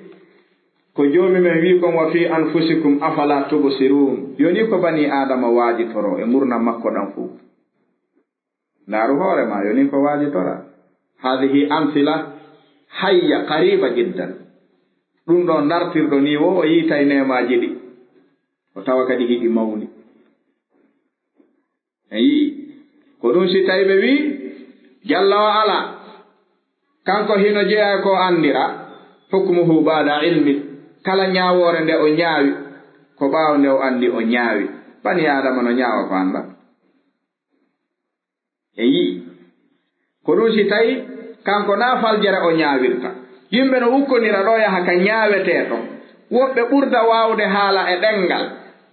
S2: ko joomi men wi kon wa fi anfusikum afala tubsirun yoni ko bani adama waajitoro e ngurdam makko ɗan fuu ndaaru hoore ma yoni ko waajitora hadihi amsila hayya qariba jiddan ɗum ɗo dartirɗo ni wo o yiitay nemaji ɗi o tawa kadi hiɗi mawni a yii ko ɗum si tawi ɓe wi jalla o ala kanko hino jeeya ko andira hukmuhu bada ilmi kala ñaawore nde o ñaawi ko ɓaawo nde o andi o ñaawi bani adama no ñaawa ko anda e yii ko ɗum si tawi kanko naa faljere o ñaawirta yimɓe no ukkonira ɗo yaha ka ñaawetee ton woɓɓe ɓurda waawde haala e ɗenngal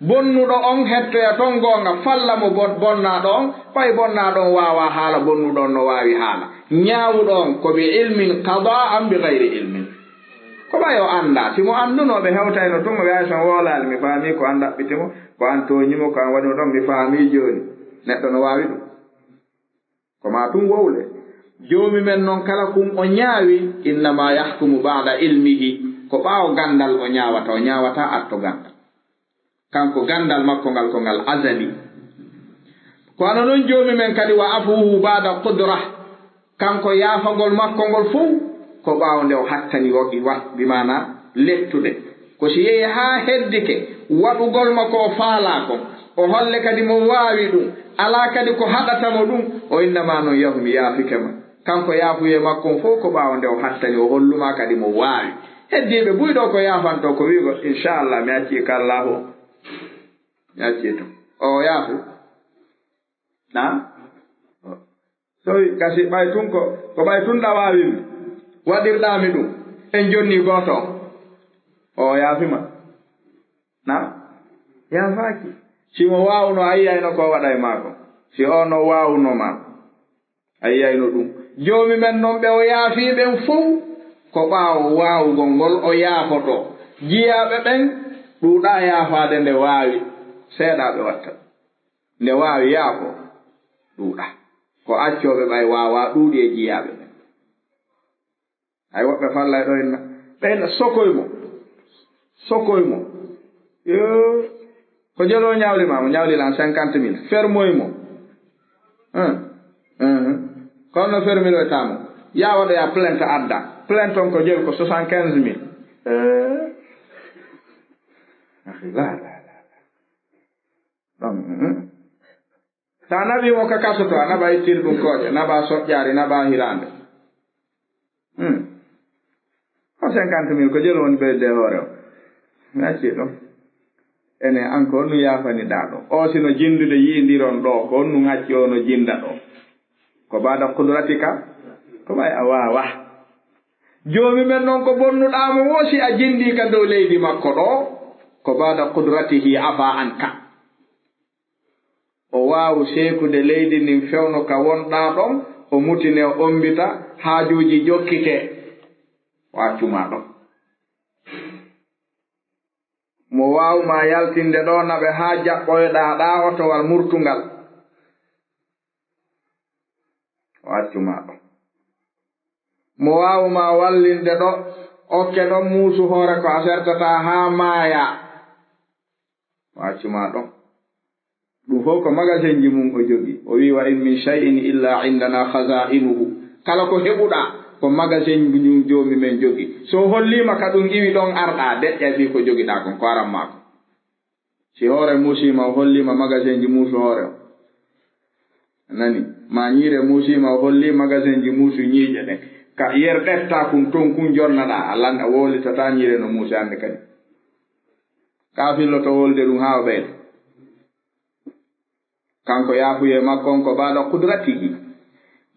S2: bonnuɗo on hettoya ton goonga falla mo bonnaaɗo on ɓay bonnaaɗo on waawa haala bonnuɗo on no waawi haala ñaawuɗo on ko bi ilmin qada an bi gayri ilmin ko ɓay o annda simo anndunoɓe hewtayno tun o wiya son woolaali mi faami ko an ɗaɓɓitimo ko an tooñimo ko an waɗimo ɗon mi faami jooni neɗɗo no waawi ɗum ko ma tun wowle joomi men noon kala kum o ñaawi innama yahkumu bada ilmihi ko ɓaawo gandal o ñaawata arto gandal kanko gandal makko ngal ko ngal azali ko ano noon joomi men kadi wa afuhu bada qudra kanko yaafagol makko ngol fof ko ɓaawo nde o hattani woɗi waɗbi mana lettude ko si yehi haa heddike waɗugol makko o faalaa kon o holle kadi mo waawi ɗum alaa kadi ko haɗatamo ɗum o innama noon yahu mi yaafike ma kanko yaafuye makko fof ko ɓaawo nde o hattani o holluma kadi mo waawi heddiiɓe buyɗo ko yaafanto ko wiigo inchallah mi accii kallahu o mi accii to o yaafu na so kasi ɓay tun ko ɓay tun ɗawaawimi waɗirɗaami ɗum en jonni gooto o yaafima na yaafaaki simo waawno a yiyayno ko waɗa e maako si o no waawnoma a yiyayno ɗum joomi men noon ɓe o yaafiiɓen fof ko ɓaawo waawugol ngol o yaafoto jiyaaɓe ɓen ɗuuɗaa yaafaade nde waawi seeɗaaɓe watta nde waawi yaafo ɗuuɗaa ko accooɓe ɓay waawaa ɗuuɗi e jiyaaɓe ɓen hay woɓɓe fallay ɗo henna ɓeyna sokoy mo yo ko jeloo ñawlimamo ñawlilan 50 000 fermoy mo kono no fermiloytamo ya waɗoya plainte adda plainte on ko jel ko 75 000 ɗon sa naɓimo ka kasoto a naɓa ittir ɗum kooƴe naɓa soƴƴaari naɓa hirande ko 50 000 ko jel woni ɓeyde hoore o mi acci ɗum ene encore nu yaafaniɗaa ɗo o sino jindude yiindiron ɗo ko on nu ŋacci o no jinda ɗo ko baada kudratika ko ɓay a waawa joomi men noon ko bonnuɗaamo woosi a jindi ka dow leydi makko ɗo ko baada kudratihi afa an ka o waawu seekude leydi ndin fewno ka wonɗaa ɗon o mutine o ombita haajuuji jokkitee waccumaa ɗon mo waawma yaltinde ɗo naɓe haa jaɓɓoyɗaa ɗaawotowal murtungal waccumaa ɗon mo waawma wallinde ɗo okke ɗon muusu hoore ko a sertataa haa maaya waccumaa ɗon ɗum fof ko magasin ji mum o jogii o wii wa in min shay'in illa indana khaza'inuhu kala ko heɓuɗaa ko magasin ji joomi men jogii so holliima ka ɗum iwi ɗon arɗaa deƴƴa ɓii ko jogiɗaa kon ko aran maako si hoore muusiima o holliima magasin ji muusu hoore o nani ma ñiire muusiima o hollii magasin ji muusu ñiiƴe ɗen ka yer ɗettaa kum ton kun jonnaɗaa a landa woolitataa ñiire no muusi hannde kadi kaa filloto wolde ɗum haa o ɓeyda kanko yaafuye makko on ko baada qudratihi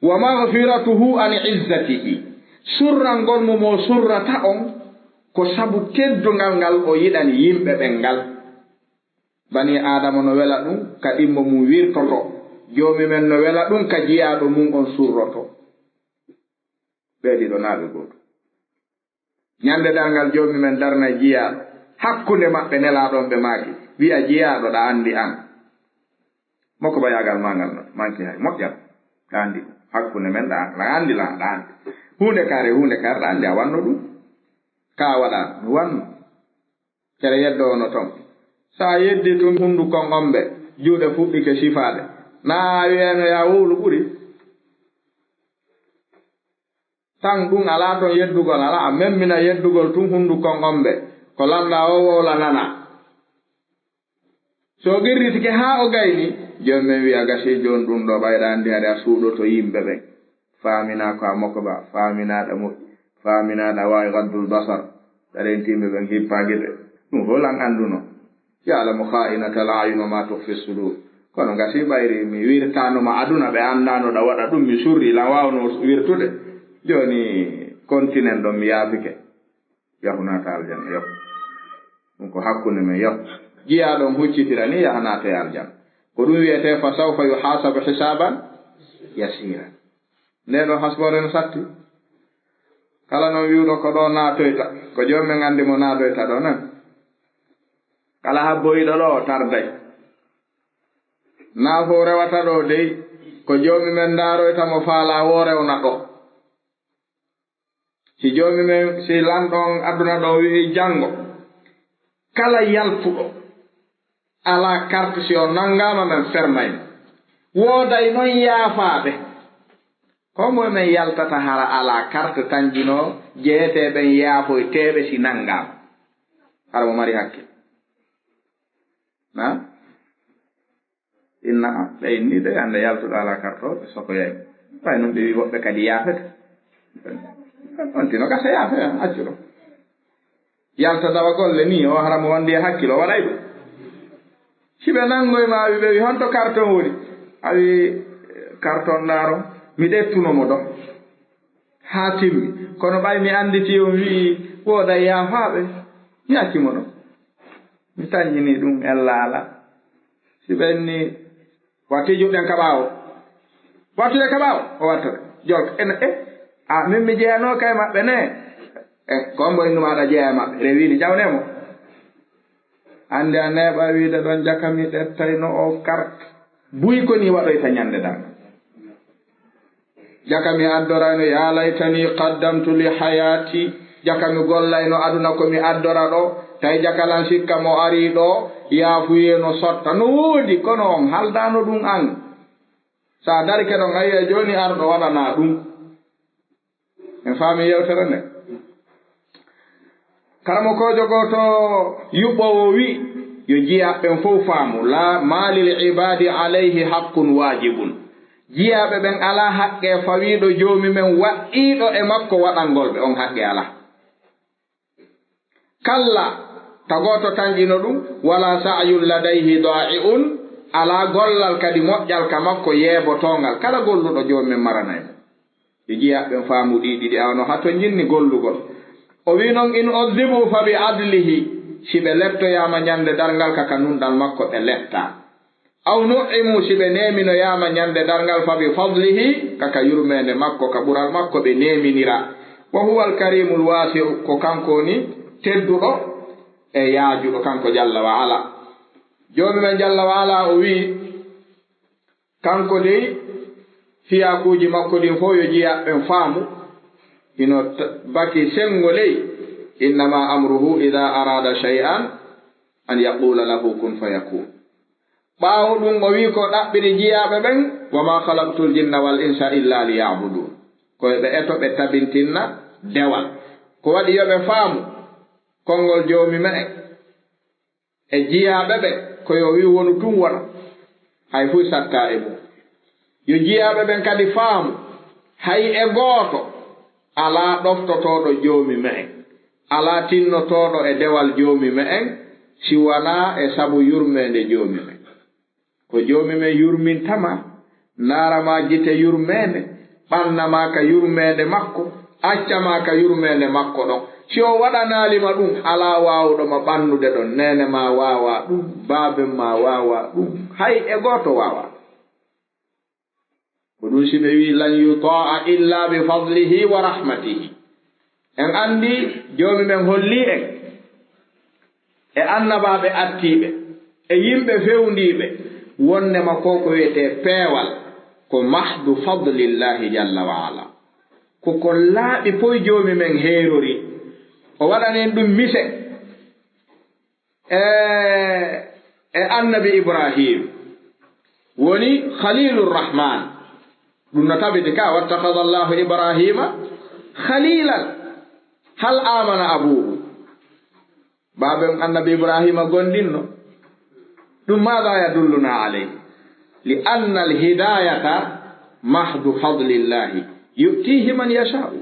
S2: wa maghfiratuhu an izzatihi surral ngol mo surrata on ko sabu teddungal ngal o yiɗani yimɓe ɓen ngal bani adama no wela ɗum ka ɗimmo mum wirtoto joomi men no wela ɗum ka jiyaaɗo mum on surroto ɓeeɗiɗo naaɓe gooto ñande dalngal joomi men darna jiyaaɗo hakkunde maɓɓe nelaaɗon ɓe maaki wi'a jiyaaɗo ɗa anndi an moko bayagal mangal manki hay moƴƴat ɗa anndi hakkunde men ɗa anndi ɗa anndi hunde kare ɗa anndi a wanno ɗum ka waɗa wanno kere yeddowono ton sa yeddi tun hundukon omɓe juuɗe fuɗɗike sifaade na wiyeno ya wowlu ɓuri tan ɗum alaa toon yeddugol ala a memmina yeddugol tun hundukon omɓe ko landa o wowla nana so girritike haa o gayni joni men wiya gasi joni ɗum ɗo ɓayɗa anndi hade a suuɗoto yimɓe ɓen faamina ko a moko ba faaminaɗa moƴƴi faaminaɗa waawi gaddul basar ɗaɗentimɓe ɓen hippaguiɗe ɗum holan annduno ya'lamu kha'inata al-a'yun wa ma tukhfi as-sudur kono gasi ɓayri mi wirtanoma aduna ɓe anndanoɗa waɗa ɗum mi surri lan wawno wirtude joni continen ɗon mi yaafike yahunata aljanna yo ɗum ko hakkunde men yo jiya ɗon huccitira ni yahanata e aljanna ko ɗum wiyete fa sawfa yuhasabu hisaban yasira nde ɗo hasbore no satti kala noon wiwɗo ko ɗo naatoyta ko jommen anndi mo naatoyta ɗo nan kala habboyiɗo ɗo tarday naafo rewata ɗo dey ko joomi men ndaaroyta mo faala wo rewna ɗo si joomi men si lanɗon aduna ɗo wi'i janngo kala yaltuɗo ala carte si o nanngama men fermayno wooday noon yaafaaɓe ko moye men yaltata hara ala carte tanjino jeeteɓen yaafoy teɓe si nanngama hara mo mari hakkille na inna ɓe inni de ande yaltuɗo ala carte o ɓe soko yayi way noon ɓe wi woɓɓe kadi yaafete ontino gasa yaafe accuɗo yalta dawa golle ni o hara mo wandi e hakkille o waɗay ɗum si ɓe nanngoy ma wi ɓe wi honto carton woni a wi carton ndaaro mi ɗettunomo ɗo haa timmi kono ɓay mi annditi on wii wooda yaafaaɓe mi accimo ɗo mi tañjini ɗum en laala si ɓenni watti juɗɗen ka ɓaawo wattude ka ɓaawo o wattata jolka ene a min mi jeyanoo kay maɓɓe ne kon mbo innu maaɗa jeeya maɓɓe rewiini ƴawnemo annde a neeɓa wiide ɗon jaka mi ɗettayno o carte buy ko ni waɗoyta ñannde dan jaka mi addorayno ya laytani qaddamtu li hayati jaka mi gollayno aduna ko mi addora ɗo tawi jakalan sikka mo arii ɗo yaafuyeno sotta no woodi kono on haldano ɗum an sa darike ɗon ayiya jooni arɗo waɗana ɗum en faami yewtere nde karamokojo goto yuɓɓowo wi yo jiyaɓɓen fof faamu la malil ibadi alayhi haqqun wajibun jiyaɓe ɓen ala haqqe fawiɗo joomi men waɗɗiɗo e makko waɗangolɓe on haqqe ala kalla tagoto tanƴino ɗum wala sa'yun ladayhi da'i'un ala gollal kadi moƴƴal ka makko yeebotongal kala golluɗo joomi men maranaymo yo jiyaɓɓen faamu ɗiɗiɗi awano hato jinni gollugol o wi noon in udhibu fa bi adlihi si ɓe lettoyama ñande darngal kaka nunɗal makko ɓe letta aw nu'imu si ɓe neminoyama ñande darngal fa bi fadlihi kaka yurmede makko ka ɓural makko ɓe neminira wa huwa alkarimul wasi'u ko kanko ni tedduɗo e yaajuɗo kanko jalla wa ala joomi men jalla wa ala o wi kanko dey fiyakuji makko ɗin fof yo jiyaɓɓen faamu ino baki sengo ley innama amruhu ida arada shay'an an yaqula lahu kun fayakun ɓaawo ɗum o wi ko ɗaɓɓiri jiyaɓe ɓen wa ma khalaqtul jinna wal insa illa liya'budun koye ɓe eto ɓe tabintinna dewal ko waɗi yoɓe faamu konngol joomi me e jiyaɓe ɓe koyo wi wonu tum wona hay fuy satta e mum yo jiyaɓe ɓen kadi faamu hay e gooto alaa ɗoftotoɗo joomi me en alaa tinnotoɗo e dewal joomi me en si wonaa e sabu yurmede joomi men ko joomi men yurmintama naarama gite yurmede ɓannama ka yurmede makko accama ka yurmede makko ɗon si o waɗanaalima ɗum alaa waawɗoma ɓannude ɗon nene ma waawa ɗum baaben ma waawa ɗum hay e gooto waawa ko ɗum si ɓe wi lan yutaa illa bi fadlihi wa rahmatihi en anndi joomi men holli en e annabaaɓe attiiɓe e yimɓe fewndiiɓe wonnema ko ko wiyetee peewal ko mahdu fadlillahi jalla wa ala koko laaɓi poye joomi men heerori o waɗanen ɗum mise e annabi ibrahim woni khalilurrahman ɗum no tabiti ka wattakhadha allahu ibrahima khalilan hal amana abuhu baben annabi ibrahima gondinno ɗum maɗa yadulluna alayhi li anna alhidayata mahdu fadlillahi yu'tihi man yasha'u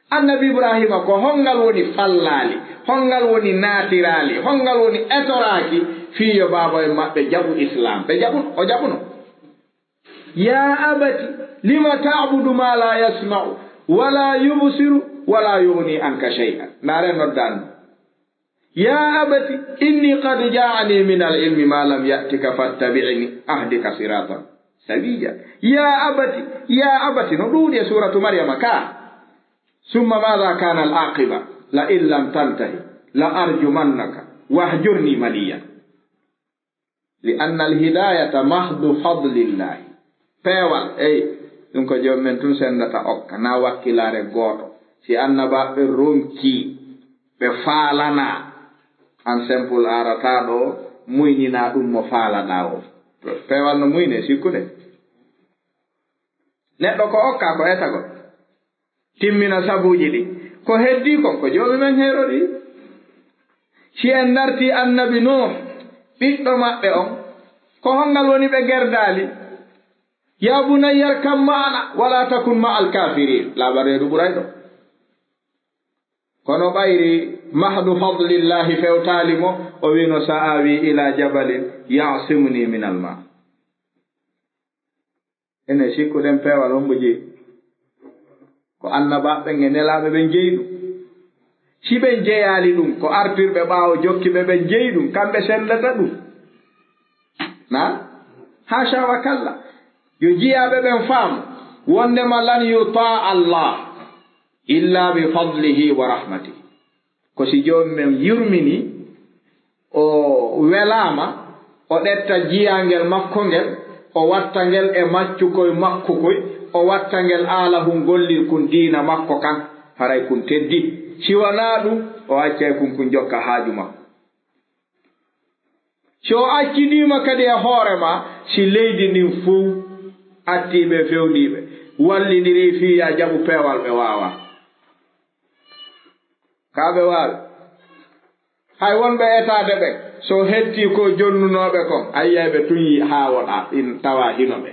S2: annabi ibrahima ko hongal woni fallali hongal woni naatirali hongal woni etoraki fiyo baba en maɓɓe jaɓu islam ɓe jaɓuno o jaɓuno ya abati lima ta'budu ma la yasma'u wala yubsiru wala yughni anka shay'an nare noddan ya abati inni qad ja'ani min al-ilmi ma lam ya'tika fattabi'ni ahdika siratan sabiyya ya abati no dudi suratu maryama ka summa madha kana al-aqiba la in lam tantahi la arjumannaka wahjurni maliya li anna al-hidayata mahdu fadlillahi pewal ɗum ko joom men tun sendata okka na wakkilare gooto si annabaɓe ronki ɓe faalana an simple arata ɗo muynina ɗum mo faalaɗa o pewal no muyne sikkude neɗɗo ko okka ko etago timmina sabuji ɗi ko heddi kon ko joomi men heeroɗi si en darti annabi Nuh ɓiɗɗo maɓɓe on ko hongal woni ɓe gerdali ya bunayya arkam ma'ana wala takun ma'al kafirin labareedu ɓuray ɗo kono ɓayri mahdu fadlillahi fewtali mo o wino sa'awi ila jabalin yasimuni min alma ene sikkuɗen pewal hombo jeyi ko annabaɓe e nelaɓe ɓe jeyi ɗum si ɓe jeyali ɗum ko artirɓe ɓaawo jokkiɓe ɓe jeyi ɗum kamɓe sendata ɗum na hasha wa kalla yo jiyaɓe ɓen faam wondema lan yuta Allah illa bi fadlihi wa rahmatihi ko si joomi men yurmini o welama o ɗetta jiyangel makko ngel o watta ngel e maccukoye makko koy o watta ngel aala hun gollir kun diina makko kan haray kun teddi si wona ɗum o accay kun jokka haaju makko si o accidima kadi e hoorema si leydi ndin fuu attiɓe fewniɓe wallidiri fiya jaɓu pewal ɓe wawa kaɓe wawi hay wonɓe etade ɓe so hetti ko jonnunoɓe kon ayyayɓe tuñi ha woɗa in tawa hinoɓe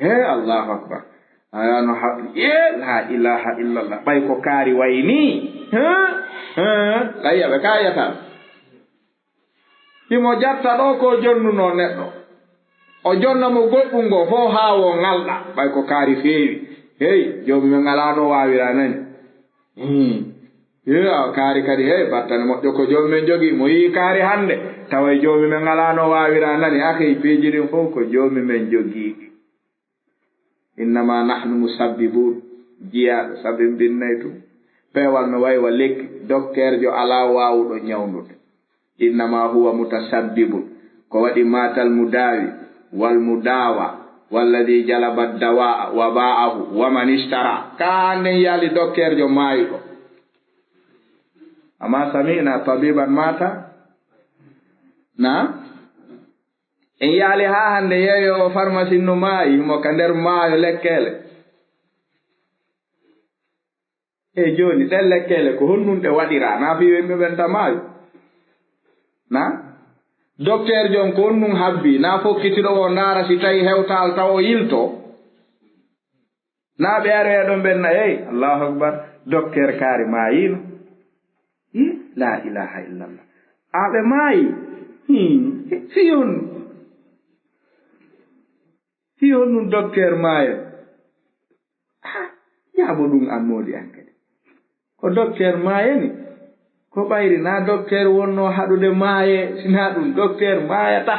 S2: he allahu akbar ayano haɓi la ilaha illallah ɓay ko kaari wayni ayyaɓe kayata himo jatta ɗo ko jonnuno neɗɗo o jonna mo goɗɗum ngo fo haawo ngalɗa ɓay ko kaari feewi hey joomi men ngalano wawira nani a kaari kadi hey battane moƴƴo ko joomi men jogii mo yii kaari hannde tawa joomi men ngalano wawira nani akey piiji ɗin fof ko joomi men jogiiɗi innama nahnu musabbibun jiyaɗo sabi mbinnay tum peewal no waywa lekki docteur jo ala wawuɗo ñawnude innama huwa mutasabbibun ko waɗi matal mudawi wal mudawa walladi jalaba dawa wa ba'ahu wa man ishtara kanen yali docteur jo maayiɗo amma samina tabiban mata na en yaali ha hande yeeyo pharmacie no maayi mo ka nder maayo lekkele e joni ɗen lekkele ko honnunɗe waɗira na fi wemɓe ɓen ta maayo na docteur jon ko honnun habbi na fokkitiɗo o ndaara si tawi hewtal taw o yilto na ɓe areɗon ɓenna hey allahu akbar docteur kaari maayino la ilaha illallah aɓe maayi fiyon nun docteur maayo yaabo ɗum annoodi an kadi ko docteur maayani ko ɓayri na docteur wonno haɗude maaye sina ɗum docteur maayata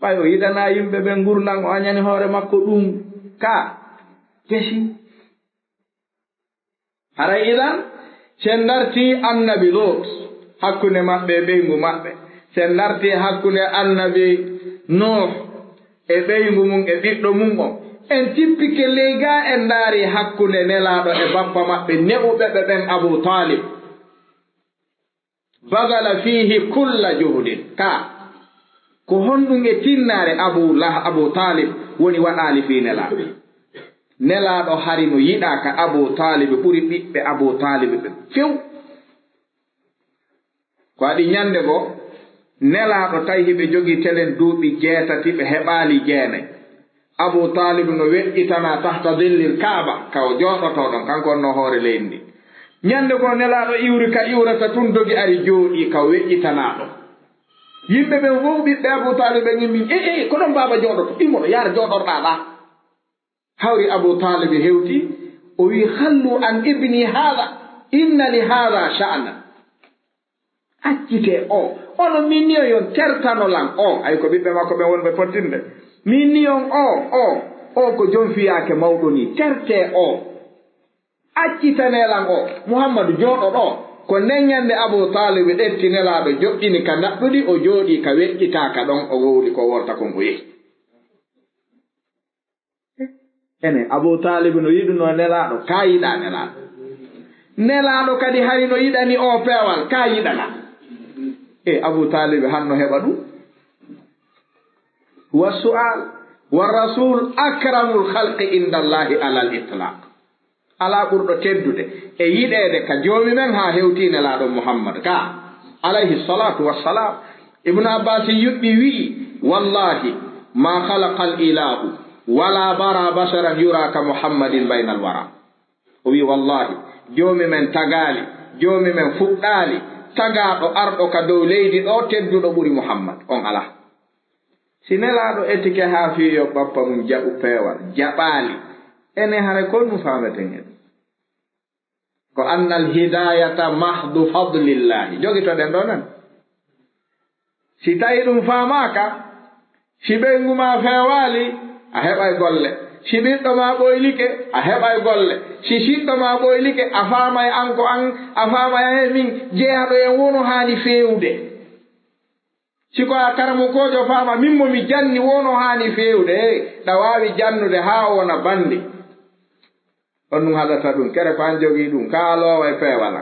S2: ɓay o yiɗana yimɓe ɓe gurnan o añani hoore makko ɗum ka kesi haray idan sen darti annabi Lot hakkunde maɓɓe e ɓeyngu maɓɓe sen darti hakkunde annabi Nuh e ɓeyngu mum e ɓiɗɗo mum on en tippike leyga en ndaari hakkunde nelaaɗo e bappa maɓɓe neɓuɓe ɓe ɓen Abu Talib bagala fihi kulla juhudin ka ko honɗum e tinnaare Abu Talib woni waɗaali fii nelaaɗo hari no yiɗa ka Abu Talib ɓuri ɓiɓɓe Abu Talib ɓe few ko waɗi ñande go nelaaɗo tawi hiɓe jogii telen duuɓi 7 ɓe heɓaali 9 Abu Talib no weƴƴitana tahta dillil Kaaba ka o jooɗoto ɗon kanko no hoore leydi ndi ñande go nelaaɗo iwri ka iwrata tun dogi ari jooɗi ka weƴƴitana ɗo yimɓe ɓen fof ɓiɓɓe Abu Talib ɓe ngimmi ko ɗon baaba jooɗoto immoɗo yaara jooɗorɗa ɗa hawri Abu Talib hewti o wi hallu an ibni hada inna li hada sha'na accite o ono min ni yon tertanolan o ay ko ɓiɓɓe makko ɓe wonɓe pottinde min ni on o ko jom fiyaake mawɗo ni terte o accitanelan o Muhammadu jooɗo ɗo ko neññande Abu Talib ɗetti nelaaɗo joƴƴini ka naɓɗuɗi o jooɗi ka weƴƴitaaka ɗon o wowli ko worta ko ngo yehi ene Abu Talib no yiɗuno nelaaɗo ka yiɗa nelaaɗo kadi hay no yiɗani o peewal ka yiɗana Abu Talib hanno heɓa ɗum wa su'al wa rasul akramul khalqi inda Allahi alal itlaq ala ɓurɗo teddude e yiɗeede ka joomi men haa hewtii nelaaɗo Muhammad ka alayhi salatu wassalam Ibnu Abbas yuɓɓi wi'i wallahi ma khalaqa al ilahu wala bara basaran yura ka Muhammadin bayna al wara o wi wallahi joomi men tagaali joomi men fuɗɗaali tagaaɗo arɗo ka dow leydi ɗo tedduɗo ɓuri Muhammad on ala si nelaaɗo etike haa fiyo bappa mum jaɓu peewal jaɓaali ene hare kon ɗum faameten en ko anna al hidayata mahdu fadlillahi jogitoɗen ɗo nan si tawi ɗum faamaaka si ɓengu ma feewaali a heɓay golle si ɓiɗɗo ma ɓoylike a heɓay golle si siɗɗo ma ɓoylike a faamay an ko an a faamay min jeeyaɗo en wono haani feewde si ko a karamukojo faama min mo mi janni wono haani feewde ɗa waawi jannude haa wona bandi on ɗum haɗata ɗum kere ko an jogii ɗum kaa loowa e peewala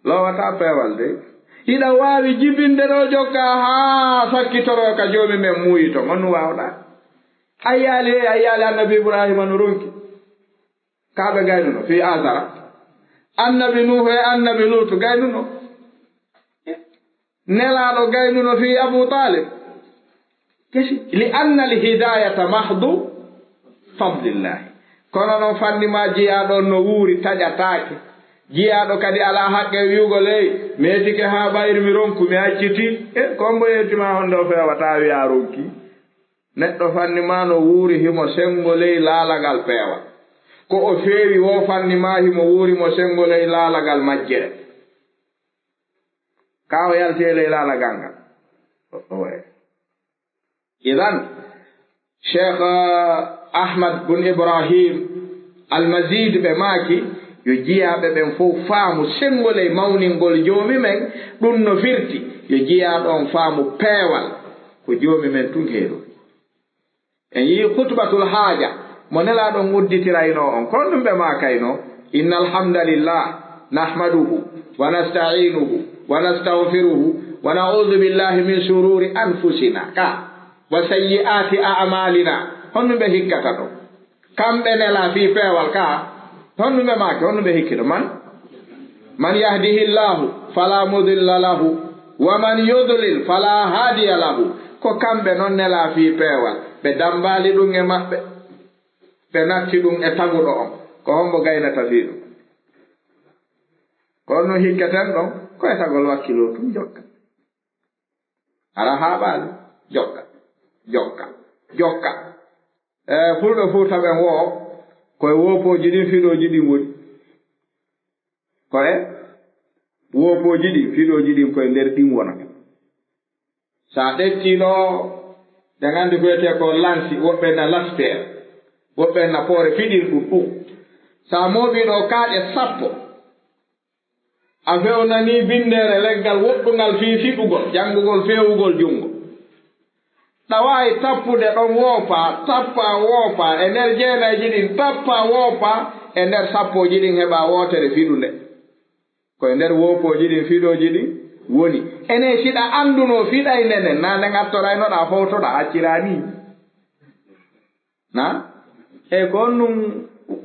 S2: loowata peewal de hiɗa waawi jibinde ɗo jokka haa sakkitoro ka joomi men muuyito on ɗum waawɗa ayyaali annabi Ibrahima no ronki kaaɓe gaynuno fi Azara annabi Nuhu e annabi Lutu gaynuno nelaaɗo gaynuno fi Abu Talib kesi li anna al hidayata mahdu fadlillahi kono noon fannima jiyaaɗo no wuuri taƴataake jiyaaɗo kadi alaa haqqe wiugo ley meetike haa ɓayri mi ronku mi acciti kombo yettima on ɗo feewata wiya ronki neɗɗo fannima no wuuri himo sengo ley laalagal peewal ko o feewi wo fannima himo wuuri mo sengo ley laalagal majjere ka o yalti e ley laalagal ngal idan Cheikh Ahmad bun Ibrahim Almazid ɓe maaki yo jiyaaɓe ɓen fof faamu sengoley mawningol joomi men ɗum no firti yo jiyaaɗon faamu peewal ko joomi men tun heeɗo en yii khutbatul haaja mo nelaaɗon udditirayno on kon ɗum ɓe maakayno inna alhamdalillah nahmaduhu wa nasta'inuhu wa nastaghfiruhu wa na'udhu billahi min shururi anfusina ka wa sayyi'ati a'malina honno ɓe hikkata ɗo kamɓe nela fi peewal ka honno ɓe maake honno ɓe hikkito man yahdihillahu fala mudilla lahu wa man yudlil fala hadiya lahu ko kamɓe noon nela fi peewal ɓe dambaali ɗum e maɓɓe ɓe natti ɗum e taguɗo on ko hombo gaynata fi ɗum ko no hikketen ɗon koye tagol wakkilo tum jokka ara haaɓaali jokka fulɓe fuuta ɓen wo koye woopooji ɗin fiɗooji ɗin woni koye woopooji ɗin fiɗooji ɗin koye nder ɗin wona so a ɗettiiɗo ɓe nganndi koyetee ko lansi woɓɓe na lasper woɓɓe na poore fiɗin ɗum so a mooɓiiɗo kaaƴe 10 a fewnanii bindeere leggal woɗɗungal fii fiɗugol janngugol feewugol junngo ɗa waawi tappude ɗon tappa woopa e nder jeenayji ɗin tappa woopa e nder 10 ɗin heɓa wootere fiɗu nde koye nder woopooji ɗin fiɗooji ɗin woni ene siɗa annduno fiɗay nenen na nde ngattoraynoɗa fowtoɗa accirani na e ko on ɗum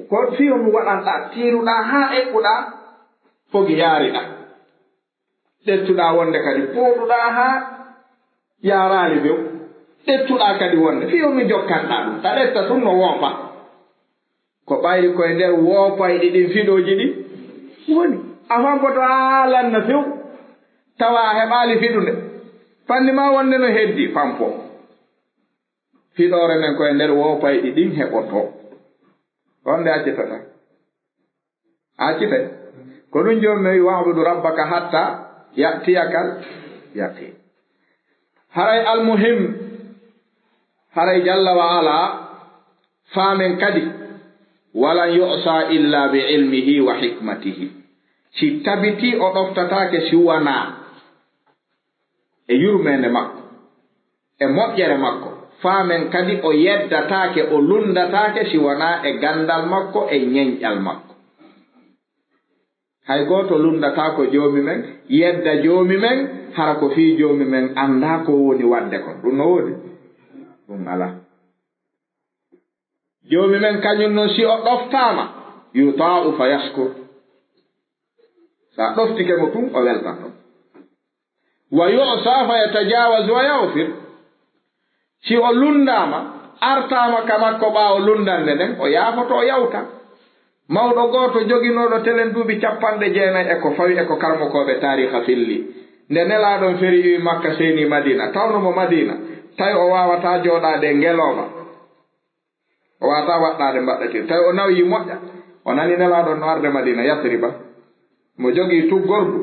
S2: ko fiyo mu waɗanɗa tiiruɗa haa eɓɓuɗa fogi yaariɗa ɗettuɗa wonde kadi pooɗuɗa haa yaaraali few ɗettuɗa kadi wonde fiyo mi jokkanɗa ɗum ta ɗetta tun no woopa ko ɓayri koye nder woopayɗi ɗin fiɗooji ɗi woni a fampoto haalanno few tawa a heɓaali fiɗunde fanni ma wonde no heddi fampo fiɗore men koye nder wopayɗi ɗin heɓoto on nde accitata accite ko ɗum jommi wi wa'budu rabbaka hatta ya'tiyakal yaqin haray almuhim haray jalla wa ala faamen kadi walan yu'sa illa bi ilmihi wa hikmatihi si tabiti o ɗoftatake si wana e yurmende makko e moƴƴere makko faamen kadi o yeddatake o lundatake si wana e gandal makko e ñeñƴal makko hay goto lundata ko joomi men yedda joomi men hara ko fii joomi men anda ko woni wadde kon ɗum no woni ɗum ala joomi men kañum noon si o ɗoftama yuta'u fa yaskur sa ɗoftike mo tun o weltan ɗon wa yu'sa fa yatajawaz wa yaghfir si o lundama artama ka makko ɓaawo lundande nden o yaafoto o yawta mawɗo gooto joginoɗo telen duuɓi 90 e ko fawi e ko karmokoɓe tariha filli nde nelaɗon feri wi makka seni madina tawnomo madina tawi o wawata jooɗade ngeloma o wawata waɗɗade mbaɗɗatir tawi o nawi moƴƴa o nani nelaɗon no arde madina yasriba mo jogii tuggordu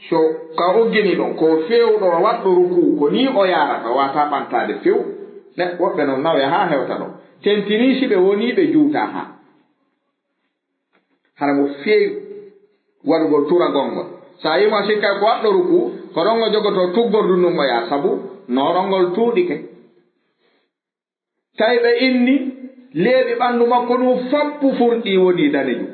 S2: so ka uggini ɗon ko fewɗo waɗɗo ruku ko ni o yarata o wawata ɓantade few ne woɓɓe noon nawe ha hewta ɗon tentinisi ɓe woni ɓe juuta ha hara ngo feewi waɗugol tura gongol sa yima sikkay ko waɗɗo ruku ko ɗon ngo jogoto tuggordu num o ya sabu norongol tuuɗike tawi ɓe inni leeɓi ɓanndu makko ɗum fappu furɗi woni danejum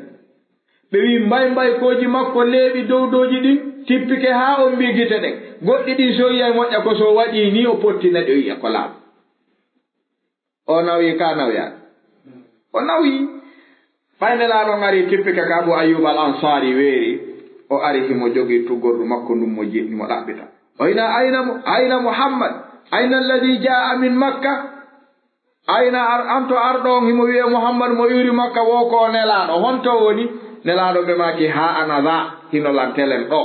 S2: ɓe wi mbaykoji makko leeɓi dowdoji ɗin tippike ha on mbi gite ɗen goɗɗi ɗin so yiyay moƴƴa ko so waɗi ni o pottina ɗe wiya ko laaɓa o nawi ka nawyaade o nawi ɓaynelaaɗo ngari tippike ka Abu Ayyub al Ansari weeri o ari himo jogii tuggordu makko ndum mo jiɗni mo ɗaɓɓita ayna Muhammad ayna alladi jaa min makka ayna anto arɗo on himo wiye Muhammad mo iri makka wo ko nelaaɗo honto woni nelaaɗo ɓe maki ha anada hino lantelen ɗo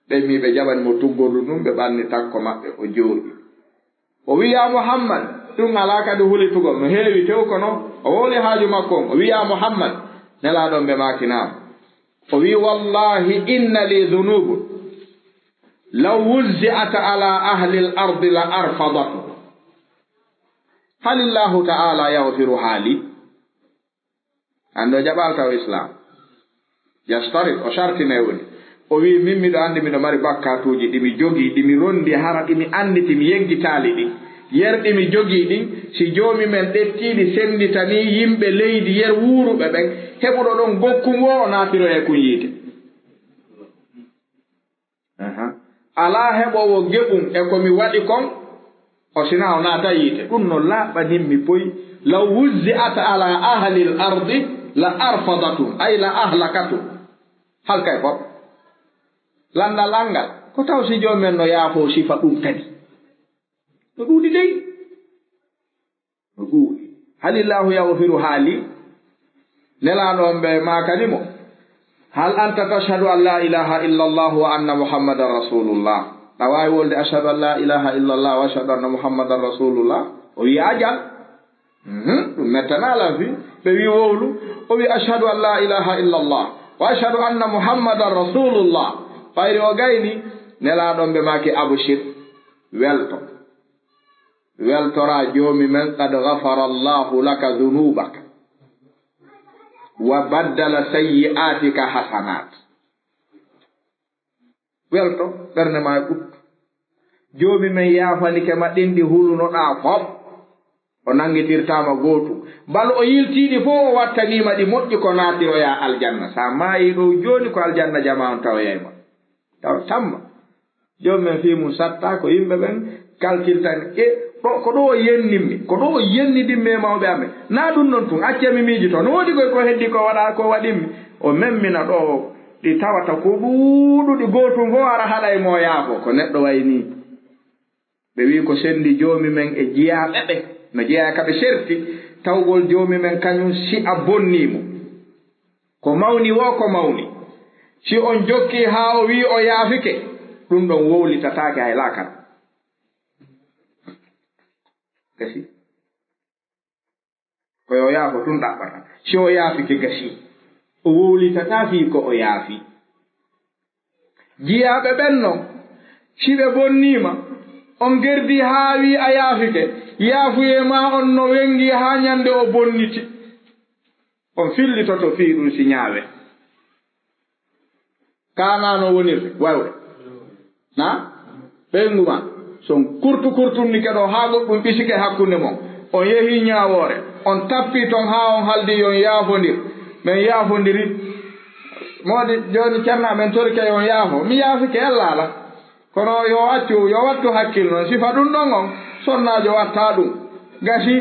S2: ɓe mi ɓe jaɓani mo tuggordu ɗum ɓe ɓanni takko maɓɓe o jooɗi o wiya Muhammad ɗum ala kadi hulitugol no heewi tew ko noon o woli haaju makko on o wiya Muhammad nelaaɗon ɓe makinama o wi wallahi inna li dhunubun law wuzzi'at ala ahli l ardi la arfadatu halillahu ta'ala yaghfiru haali ando jaɓal taw islam yastarit o shartine woni o wi min miɗo anndi miɗo mari bakkatuji ɗimi jogii ɗimi rondi hara ɗimi anndi mi yeggitaali ɗi yerɗi mi jogii ɗin si joomi men ɗettiiɗi senditani yimɓe leydi yer wuuruɓe ɓen heɓuɗo ɗon gokkum wo o naatiro e kun yiite alaa heɓowo geɓum e ko mi waɗi kon o sina o naata yiite ɗum no laaɓanin mi boyi law wuzzi'at ala ahli l ardi la arfadatum ay la ahlakatum halkay fof landal angal ko taw si joomen no yaafo sifa ɗum kadi no ɗuuɗi dey no ɗuuɗi halillahu yaghfiru haali nelaaɗon ɓe maakanimo hal anta tashhadu an la ilaha illa allah wa anna muhammadan rasulullah a waawi wolde ashhadu an la ilaha illa allah wa ashhadu anna muhammadan rasulullah o wi ajal ɗum mettanaalan fi ɓe wi wowlu o wi ashhadu an la ilaha illa allah wa ashhadu anna muhammadan rasulullah ɓayri o gayni nelaaɗon ɓe maaki abshir welto weltora joomi men qad gafara allahu laka dunubaka wa baddala sayyi'atika hasanat welto ɓernde ma e ɓuttu joomi men yaafanike ma ɗinɗi hulunoɗaa fof o nangitirtama gootu bal o yiltiiɗi fof o wattanima ɗi moƴƴi ko naatiroya aljanna sa maayi ɗo jooni ko aljanna jama on tawoyayma taw tamma joomi men fii mum satta ko yimɓe ɓen calcultani ko ɗo o yenninmi ko ɗo o yennidinmi e mawɓe amen naa ɗum noon tun accemi miijito no woodi koy ko heddi ko waɗa ko waɗinmi o memmina ɗo ɗi tawata ko ɗuuɗuɗi gootum fof ara haɗa e mo yaafo ko neɗɗo wayni ɓe wi ko sendi joomi men e jiyaaɓe ɓe no jeeya ka ɓe serti tawgol joomi men kañum si a bonnimo ko mawni wo ko mawni si on jokki haa o wi o yaafike ɗum ɗon wowlitataake hay laakara kasi ko yo yaafo tun ɗaɓɓata si o yaafike gasi o wowlitata fii ko o yaafi jiyaaɓe ɓen non si ɓe bonniima on gerdi haa wi a yaafike yaafuye ma on no wengi haa ñande o bonniti on fillitoto fii ɗum si ñaawe kaanano wonirde wawde na ɓeyngu ma son kurtunnike ɗo haa goɗɗum ɓisike hakkunde mon on yehii ñaawoore on tappii ton haa on haldi yon yaafondir min yaafondiri moodi jooni cerna men tori kay on yaafo mi yaafike ellaala kono yo wattu hakkil noon sifa ɗum ɗon on sonnaajo wattaa ɗum gasi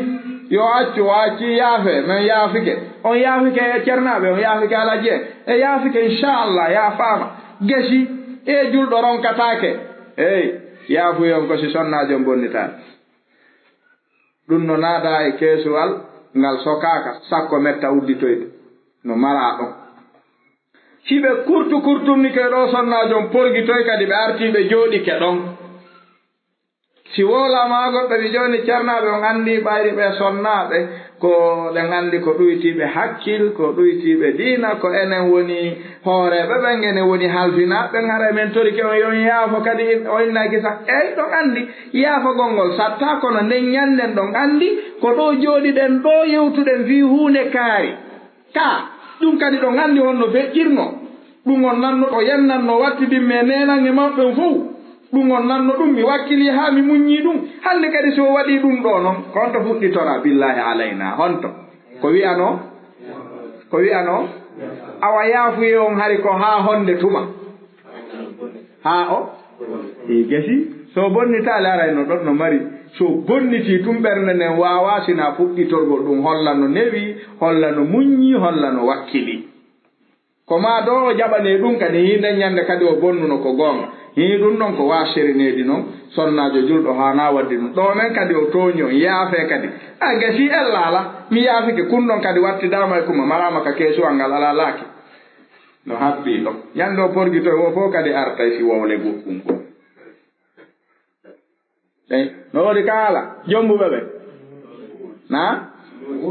S2: yo accu o acci yaafe min yaafike on yaafike e cernaaɓe on yaafike alaji e yaafike inchallah yaafaama gasi e julɗo ronkataake eyi yaafuyon ko si sonnaajo bonnitaa ɗum no naada e keesuwal ngal sokaaka sakko metta udditoyde no maraa ɗon si ɓe kurtunnike ɗo sonnaajon porgitoy kadi ɓe artiiɓe jooɗike ɗon si woolama goɓɓe ɓe jooni ceernaaɓe on anndi ɓayri ɓe sonnaaɓe ko ɗen anndi ko ɗuytiiɓe hakkil ko ɗuytiiɓe diina ko enen woni hooreeɓe ɓen enen woni halfinaaɓe ɓen hara men torike on yon yaafo kadi o innaki sa eyi ɗon anndi yaafagol ngol sattaa kono nden ñannden ɗon anndi ko ɗo jooɗiɗen ɗo yewtuɗen fii huunde kaari kaa ɗum kadi ɗon anndi honno feƴƴirno ɗum on nanno ɗo yennanno wattidinme nenange maɓɓen fof ɗum on nanno ɗum mi wakkili haa mi muññii ɗum hannde kadi so waɗii ɗum ɗo noon ko honto fuɗɗitora billahi alayna honto ko wi'ano awa yaafuye on hari ko haa honde tuma haa o i gesi so bonnitaale arayno ɗon no mari so bonnitii tum ɓernde nden waawaa sina fuɗɗitorgol ɗum holla no newi holla no muññii holla no wakkili ko ma do o jaɓanee ɗum kadi hiinde ñannde kadi o bonnuno ko goonga hii ɗum ɗon ko waasirineedi noon sonnaajo julɗo haanaa waddi ɗum ɗo men kadi o tooñi on yaafee kadi a gasi ellaala mi yaafike kun ɗon kadi wattidaama e kuma maraama ka keesuwal ngal alaa laaki no habbii ɗon ñannde o porgitoy o fof kadi artay si wowle goɗɗum ko eyi no woodi ka ala jombuɓe ɓe na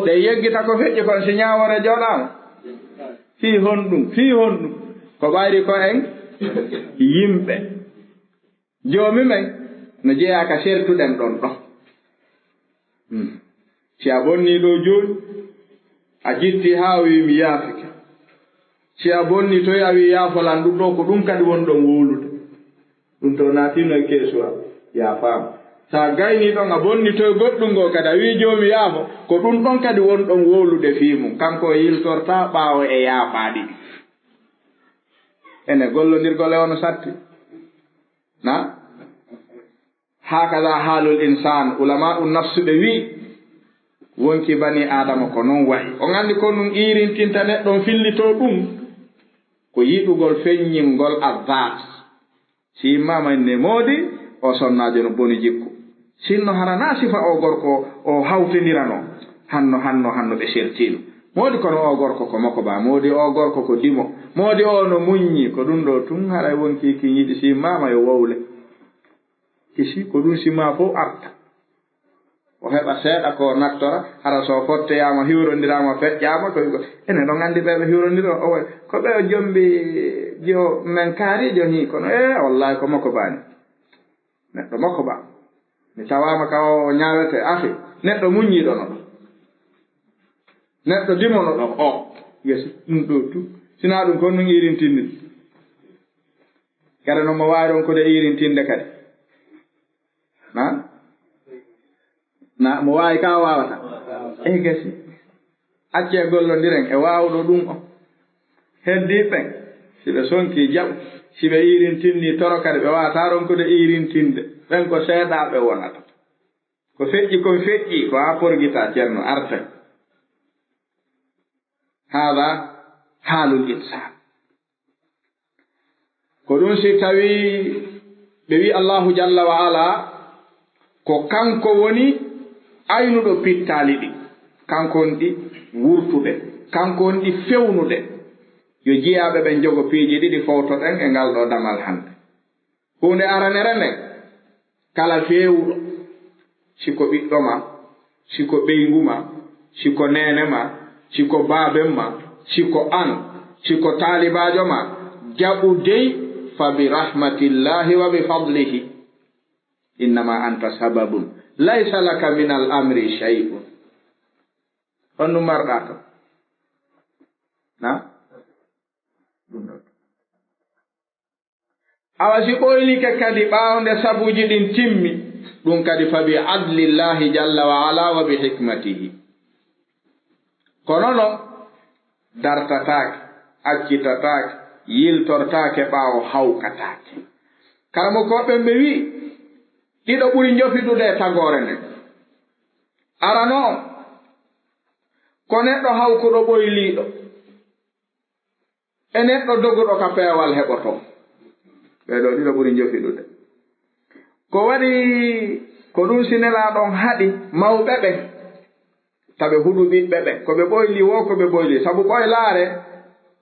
S2: ɗe yeggita ko feƴƴi kon si ñaawore jooɗaama fii honɗum ko ɓayri ko en yimɓe joomi men no jeyaa ka sertuɗen ɗon ɗon si a bonnii ɗo jooni a jittii haa wii mi yaafike si a bonnii toy a wii yaafolan ɗum ɗo ko ɗum kadi woni ɗon wowlude ɗum to naatiino e keesuwa yaafaama so a gaynii ɗon a bonnii toy goɗɗum ngoo kadi a wii joomi yaafo ko ɗum ɗon kadi woni ɗon wowlude fii mum kanko o yiltortaa ɓaawo e yaafaaɗi ene gollondirgol e ono satti na hakaza haalul insan ulama u nafsu ɓe wii wonki bani adama ko noon wayi on anndi ko ɗum iirintinta neɗɗon fillitoo ɗum ko yiɗugol feññingol azat si yimmama ne moodi o sonnaajo no boni jikku sinno harana sifa o gorko o hawtindirano hanno ɓe sertiino moodi kono o gorko ko makko ba moodi o gorko ko dimo moodi o no muññi ko ɗum ɗo tun haray wonki ki yiɗi si mama yo wowle kisi ko ɗum sima fof arta o heɓa seeɗa ko nattora hara so fotteyama hiwrondirama feƴƴama ko ene ɗon anndi ɓeɓe hiwrondiro o way ko ɓe jombi jo men kaarijo hi kono wallahi ko makko bani neɗɗo makko ba mi tawama ka o ñawete afi neɗɗo muññiɗo no ɗo neɗɗo dimono ɗon o gesi ɗum ɗo tu sina ɗum kon ɗum irintinde kadi noon mo waawi ɗon kode irintinde kadi na mo waawi ka waawata e gesi acce gollondiren e waawɗo ɗum o heddii ɓen si ɓe sonki jaɓu si ɓe irintindi toro kadi ɓe waawata ɗon kode irintinde ɓen ko seeɗaaɓe wonata ko feƴƴi kon feƴƴi ko haa porgita ceerno arte haada haalul insan ko ɗum si tawii ɓe wi allahu jalla wa ala ko kanko woni aynuɗo pittaali ɗi kankon ɗi wurtuɗe kankon ɗi fewnuɗe yo jiyaaɓe ɓen jogo piiji ɗiɗi fowtoɗen e ngal ɗo damal hannde hunde aranere nden kala feewuɗo siko ɓiɗɗo ma siko ɓeyngu ma siko nene ma siko baben ma siko an siko talibajo ma jaɓu dey fa bi rahmatillahi wa bi fadlihi innama anta sababun laysa laka min al amri shay'un on ɗum marɗa to na awa si ɓoylike kadi ɓawnde sabuji ɗin timmi ɗum kadi fa bi adlillahi jalla wa ala wa bi hikmatihi kono no dartatake accittatake yiltortake ɓaawo hawkatake karamo koɓe ɓe wi ɗiɗo ɓuri jofidude e tagore nden arano ko neɗɗo hawkuɗo ɓoyliɗo e neɗɗo doguɗo ka peewal heɓoto ɓeɗo ɗiɗo ɓuri jofidude ko waɗi ko ɗum sinelaɗon haɗi mawɓe ɓe taɓe huɗu ɓiɓɓe ɓe ko ɓe ɓoyli wo ko ɓe ɓoyli sabu ɓoylaare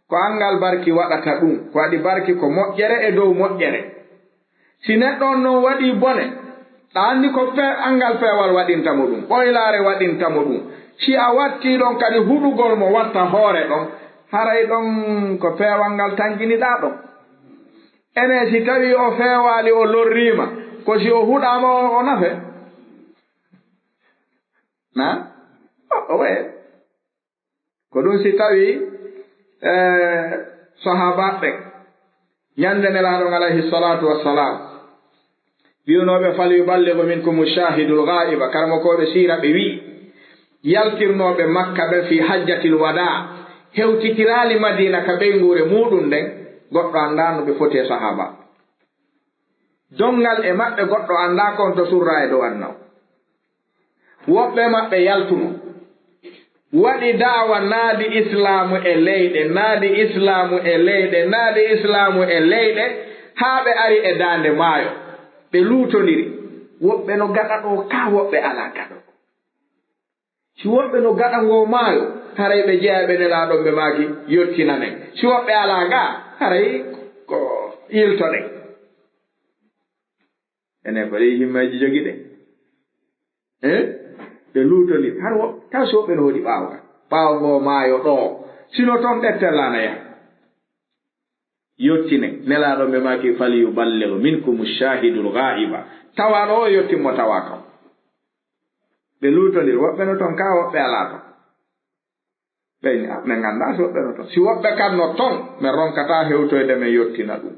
S2: ko angal barki waɗata ɗum ko waɗi barki ko moƴƴere e dow moƴƴere si neɗɗo on noon waɗi bone ɗa anndi ko angal peewal waɗintamo ɗum ɓoylaare waɗintamo ɗum si a watti ɗon kadi huɗugol mo watta hoore ɗon haray ɗon ko peewal ngal tanginiɗa ɗon ene si tawi o feewaali o lorriima ko si o huɗaama o nafe na o waye ko ɗum si tawi sahabaɓe ñande nelaaɗon alayhi salatu wassalam wiyunooɓe fal yuballigu minkum shahidul ghaiba karmokoɓe siira ɓe wi yaltirnooɓe makka ɓe fi hajjatil wada hewtitiraali madina ka ɓeyngure muɗum nden goɗɗo annda no ɓe foti e sahaba dongal e maɓɓe goɗɗo annda kon to surra e dow annaw woɓɓe maɓɓe yaltuno waɗi daawa naadi islamu e leyɗe naadi islamu e leyɗe naadi islamu e leyɗe haa ɓe ari e daande maayo ɓe luutoniri woɓɓe no gaɗa ɗo ka woɓɓe alaa gaɗo si woɓɓe no gaɗa ngo maayo haray ɓe jeeya ɓe nelaaɗon ɓe maaki yottinanen si woɓɓe alaa ga haray ko yiltoɗen enen ko ɗi himmeji jogi ɗen ɓe luutoniri har taw si woɓɓe no hoɗi ɓaawo ngo maayo ɗo sino toon ɗettellana yaha yottinen nelaaɗon ɓe maaki fal yuballighu minkum shahidul ghaiba tawaɗo o yottinmo tawa kam ɓe luutondiri woɓɓe no toon ka woɓɓe alaa toon ɓeyni min ngannda si woɓɓe no toon si woɓɓe kam no toon min ronkata hewtoyde min yottina ɗum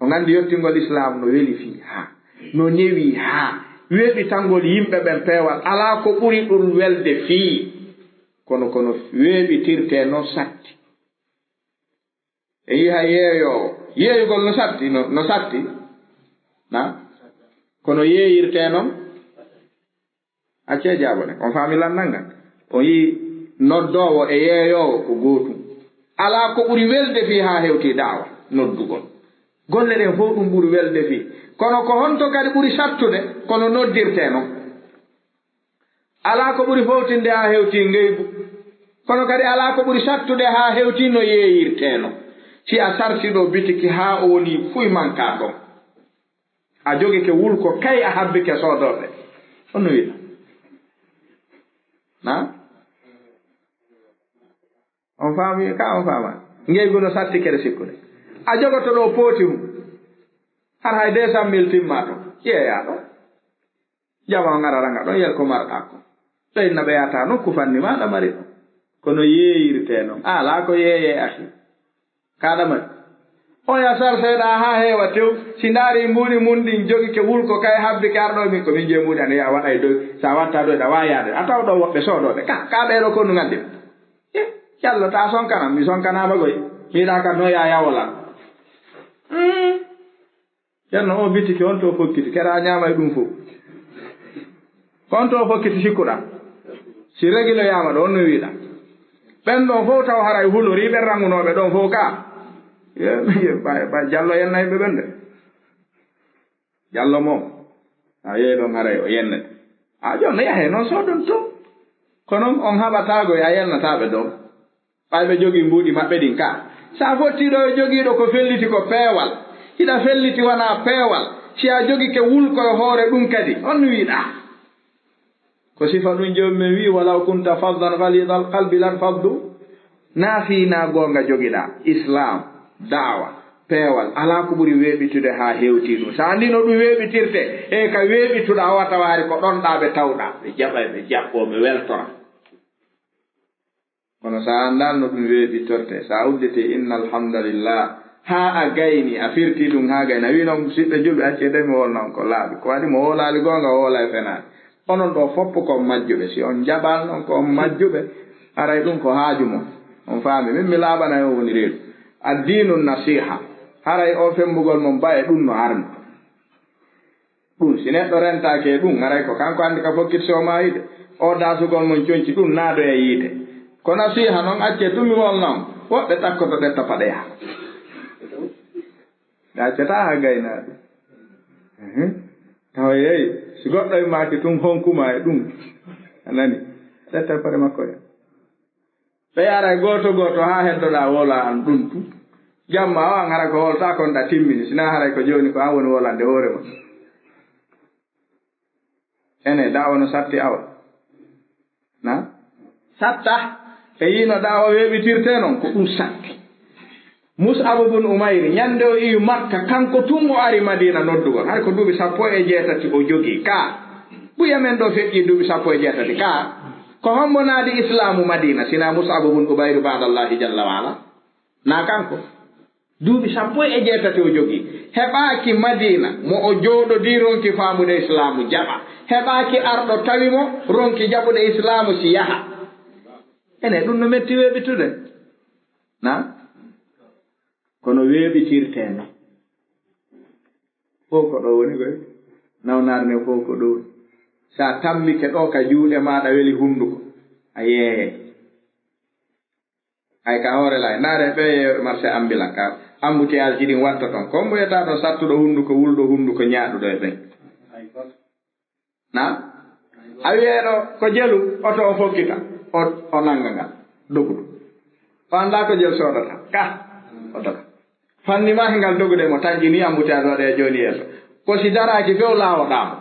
S2: o nganndi yottingol islam no weli fii haa no newi haa weeɓitangol yimɓe ɓen peewal alaa ko ɓuri ɗum welde fii kono weeɓitirte no satti e yiha yeeyoowo yeeyugol no satti no satti na kono yeeyirte noon accee jaabone on faamilan nangan o yii noddoowo e yeeyoowo ko gootum alaa ko ɓuri welde fii haa hewtii daawa noddugol golle ɗen fof ɗum ɓuri welde fii kono ko honto kadi ɓuri sattude kono noddirte noon alaa ko ɓuri fowtinde haa hewtii ngeygu kono kadi alaa ko ɓuri sattude haa hewtii no yeeyirte noon si a sartiɗo bitiki haa o woni fuy manka ɗon a jogike wulko kay a habbike soodorɓe on no wiɗa na on faami ka on faama ngeygu no satti kede sikkude a jogoto ɗo pooti mum har hay 200 000 timma to yeeyaa ɗo jama ngararanga ɗon yel ko marɗa ko ɓeynna ɓe yata nokku fanni maɗa mari ɗo kono yeeyirte noon alaa ko yeeye ahi kaɗa mari oya sar seeɗa haa heewa tew si ndaari mbuuɗi mun ɗin jogike wulko kay habbike arɗo min komin jee mbuuɗi ane a waɗa e dow sa watta ɗo ɗa waayaade a taw ɗo woɓɓe soodoɓe ka ɓeeɗo ko nu nganndi yallo ta sonkanam mi sonkanama goy miiɗa kam no ya yawolan ceerno o bitiki on to fokkiti kera ñaama e ɗum fof on to fokkiti sikkuɗa si réguloyama ɗo on no wiiɗa ɓen ɗon fof taw haray hulori ɓen rangunooɓe ɗon fof ka ba jallo yenna yimɓe ɓen de jallo moom a yeeyi ɗon haray o yennete a jonno yahe noon soodon to kono on haɓatago a yennataɓe ɗon ɓayɓe jogii mbuuɗi maɓɓe ɗin ka sa fottiɗo e jogiiɗo ko felliti ko peewal hiɗa felliti wona peewal si a jogike wulko e hoore ɗum kadi on no wiiɗa ko sifa ɗum joomumen wi walaw kunta faddan galida al qalbi lan faddu naafina goonga jogiɗa islam dawa peewal ala ko ɓuri weeɓitude haa heewti ɗum so anndi no ɗum weeɓitirte e ka weeɓituɗa o tawaari ko ɗon ɗa ɓe tawɗa ɓe jaɓa ɓe jaɓɓo ɓe weltora kono so anndal no ɗum weeɓitorte so a uddite inna alhamdulillah haa a gayni a firti ɗum haa gayni a wi noon siɓɓe juɓe accede mi wolnon ko laaɓi ko waɗi mo woolaali goonga o woola e fenaani onon ɗo fopp ko majjuɓe si on jaɓal noon ko on majjuɓe aray ɗum ko haaju mon on faami min mi laaɓana e woni reedu addinu nasiha haray o fembugol mon ba e ɗum no armi ɗum si neɗɗo rentaake e ɗum aray ko kanko anndi ka fokkit somayide o daasugol mon coñci ɗum naado e yiite ko nasiha noon acce tumimol noon woɓɓe takkoto ɗetta paɗeya accata ha gaynaaɓe tawa yeyi si goɗɗo e maaki tun honkuma e ɗum anani ɗetta paɗe makko e ɓe yara gooto gooto haa heddoɗaa wola an ɗum tu jamma o an hara ko wolta kon ɗa timmini sina haray ko jooni ko an woni wolande hoore ma ene dawa no satti awa na satta e yino dawa weeɓitirte noon ko ɗum satti Mus'ab ibn Umayr ñande o iwi Makka kanko tun o ari Madina noddugol hay ko duuɓi 16 o jogii ka ɓuya men ɗo feƴƴi duuɓi 16 ka ko hombonaadi islamu Madina sina Mus'ab ibn Umayr ba'dallahi jalla wa ala na kanko duuɓi 16 o jogii heɓaaki Madina mo o jooɗodii ronki faamude islamu jaɓa heɓaaki arɗo tawi mo ronki jaɓude islamu si yaha ene ɗum no metti weeɓitude na kono weeɓitirteeno fof ko ɗo woni koy nawnaarne fof ko ɗo woni so a tammike ɗo ka juuɗe maaɗa weli hunnduko a yeeye hay ka hoore lay naare ɓe yeewe marché ambulant ka embouteillage ji ɗin watta toon comme mboyata ɗo sattuɗo hunnduko wulɗo hunnduko ñaaɗuɗo e ɓen na a wiyeeɗo ko jelu oto o fokkita o nannga ngal dogudu o annda ko jelu soodata ka o doga fanni ma ngal dogude mo tanƴi ni embouteillage waɗe e jooni yeeso ko si daraaki few laawoɗaamo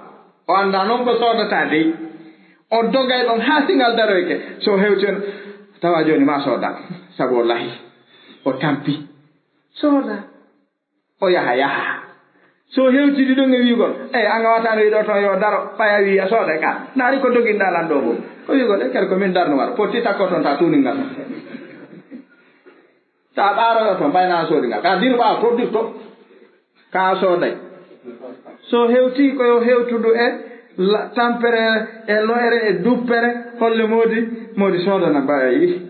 S2: o annda noon ko soodata dey o dogay ɗon haa si ngal daroyke so hewten tawa jooni ma sooda sabu o lahi o tampi sooda o yaha so hewtidi ɗon e wiigol eyi anga watano wiɗo toon yo daro ɓaya wi a sooda ka naari ko doginɗa lan ɗo fof o wiigol e kadi ko min darno wara poti takko toon ta tuuningal ta ɓaaroyo toon ɓayna soodi ngal ka dir ɓaaw to dir to ka sooday so hewti koyo hewtudu e tampere e loyre e duppere holle moodi soodana mbayi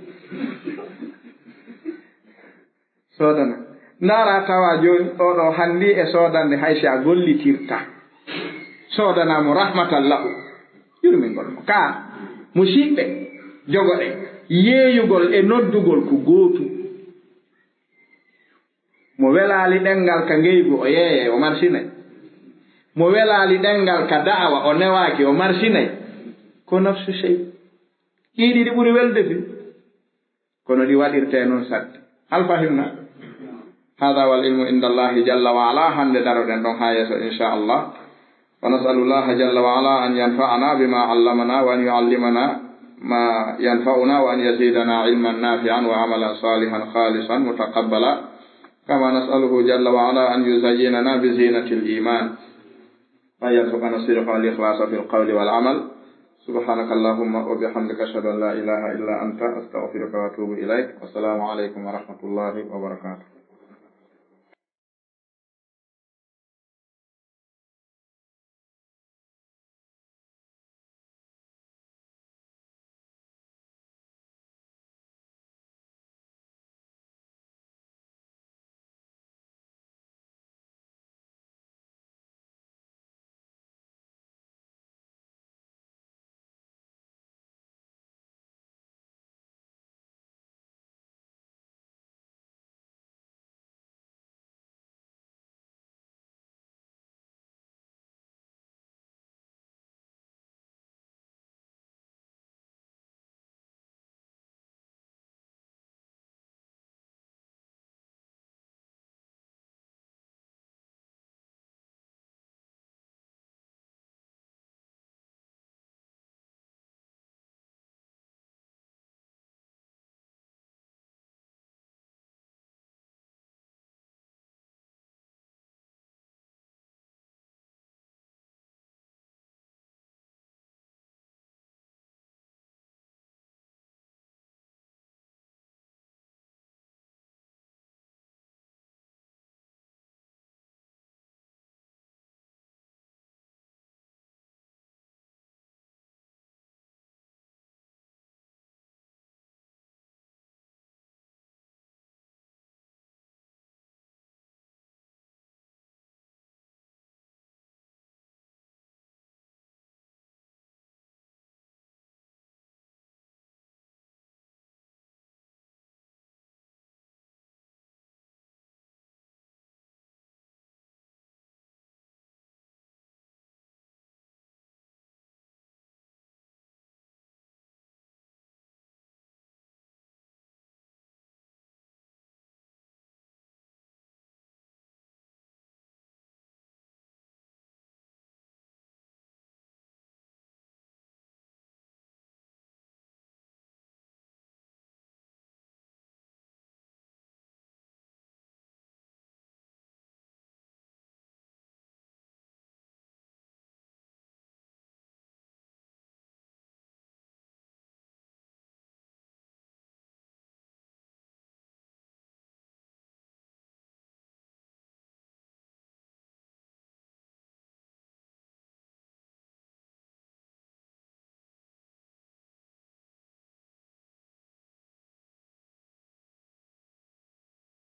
S2: soodana ndaara tawa jooni oɗo hanndi e soodande haysi a gollitirta soodanamo rahmatallahu yurmingol mo ka musidɓe jogoɗe yeeyugol e noddugol ko gootu mo welaali ɗenngal ka ngeygu o yeeye o marsinay mo welaali ɗenngal ka da'awa o newaaki o marsinay ko nafsu sey ɗiɗi ɗi ɓuri welde fi kono ɗi waɗirtee noon sadde hal fahimna hada wal ilmu inda allahi jalla wa ala hande daroɗen ɗon haa yeeso inchallah wa nasalu llaha jalla wa ala an yanfa'ana bima allamana wa an yuallimana ma yanfa'una wa an yazidana ilman nafi'an wa amalan salihan khalisan mutaqabbala كما نسأله جل وعلا أن يزيننا بزينة الإيمان وأن يرزقنا الصدق والإخلاص في القول والعمل سبحانك اللهم وبحمدك أشهد أن لا إله إلا أنت أستغفرك وأتوب إليك والسلام عليكم ورحمة الله وبركاته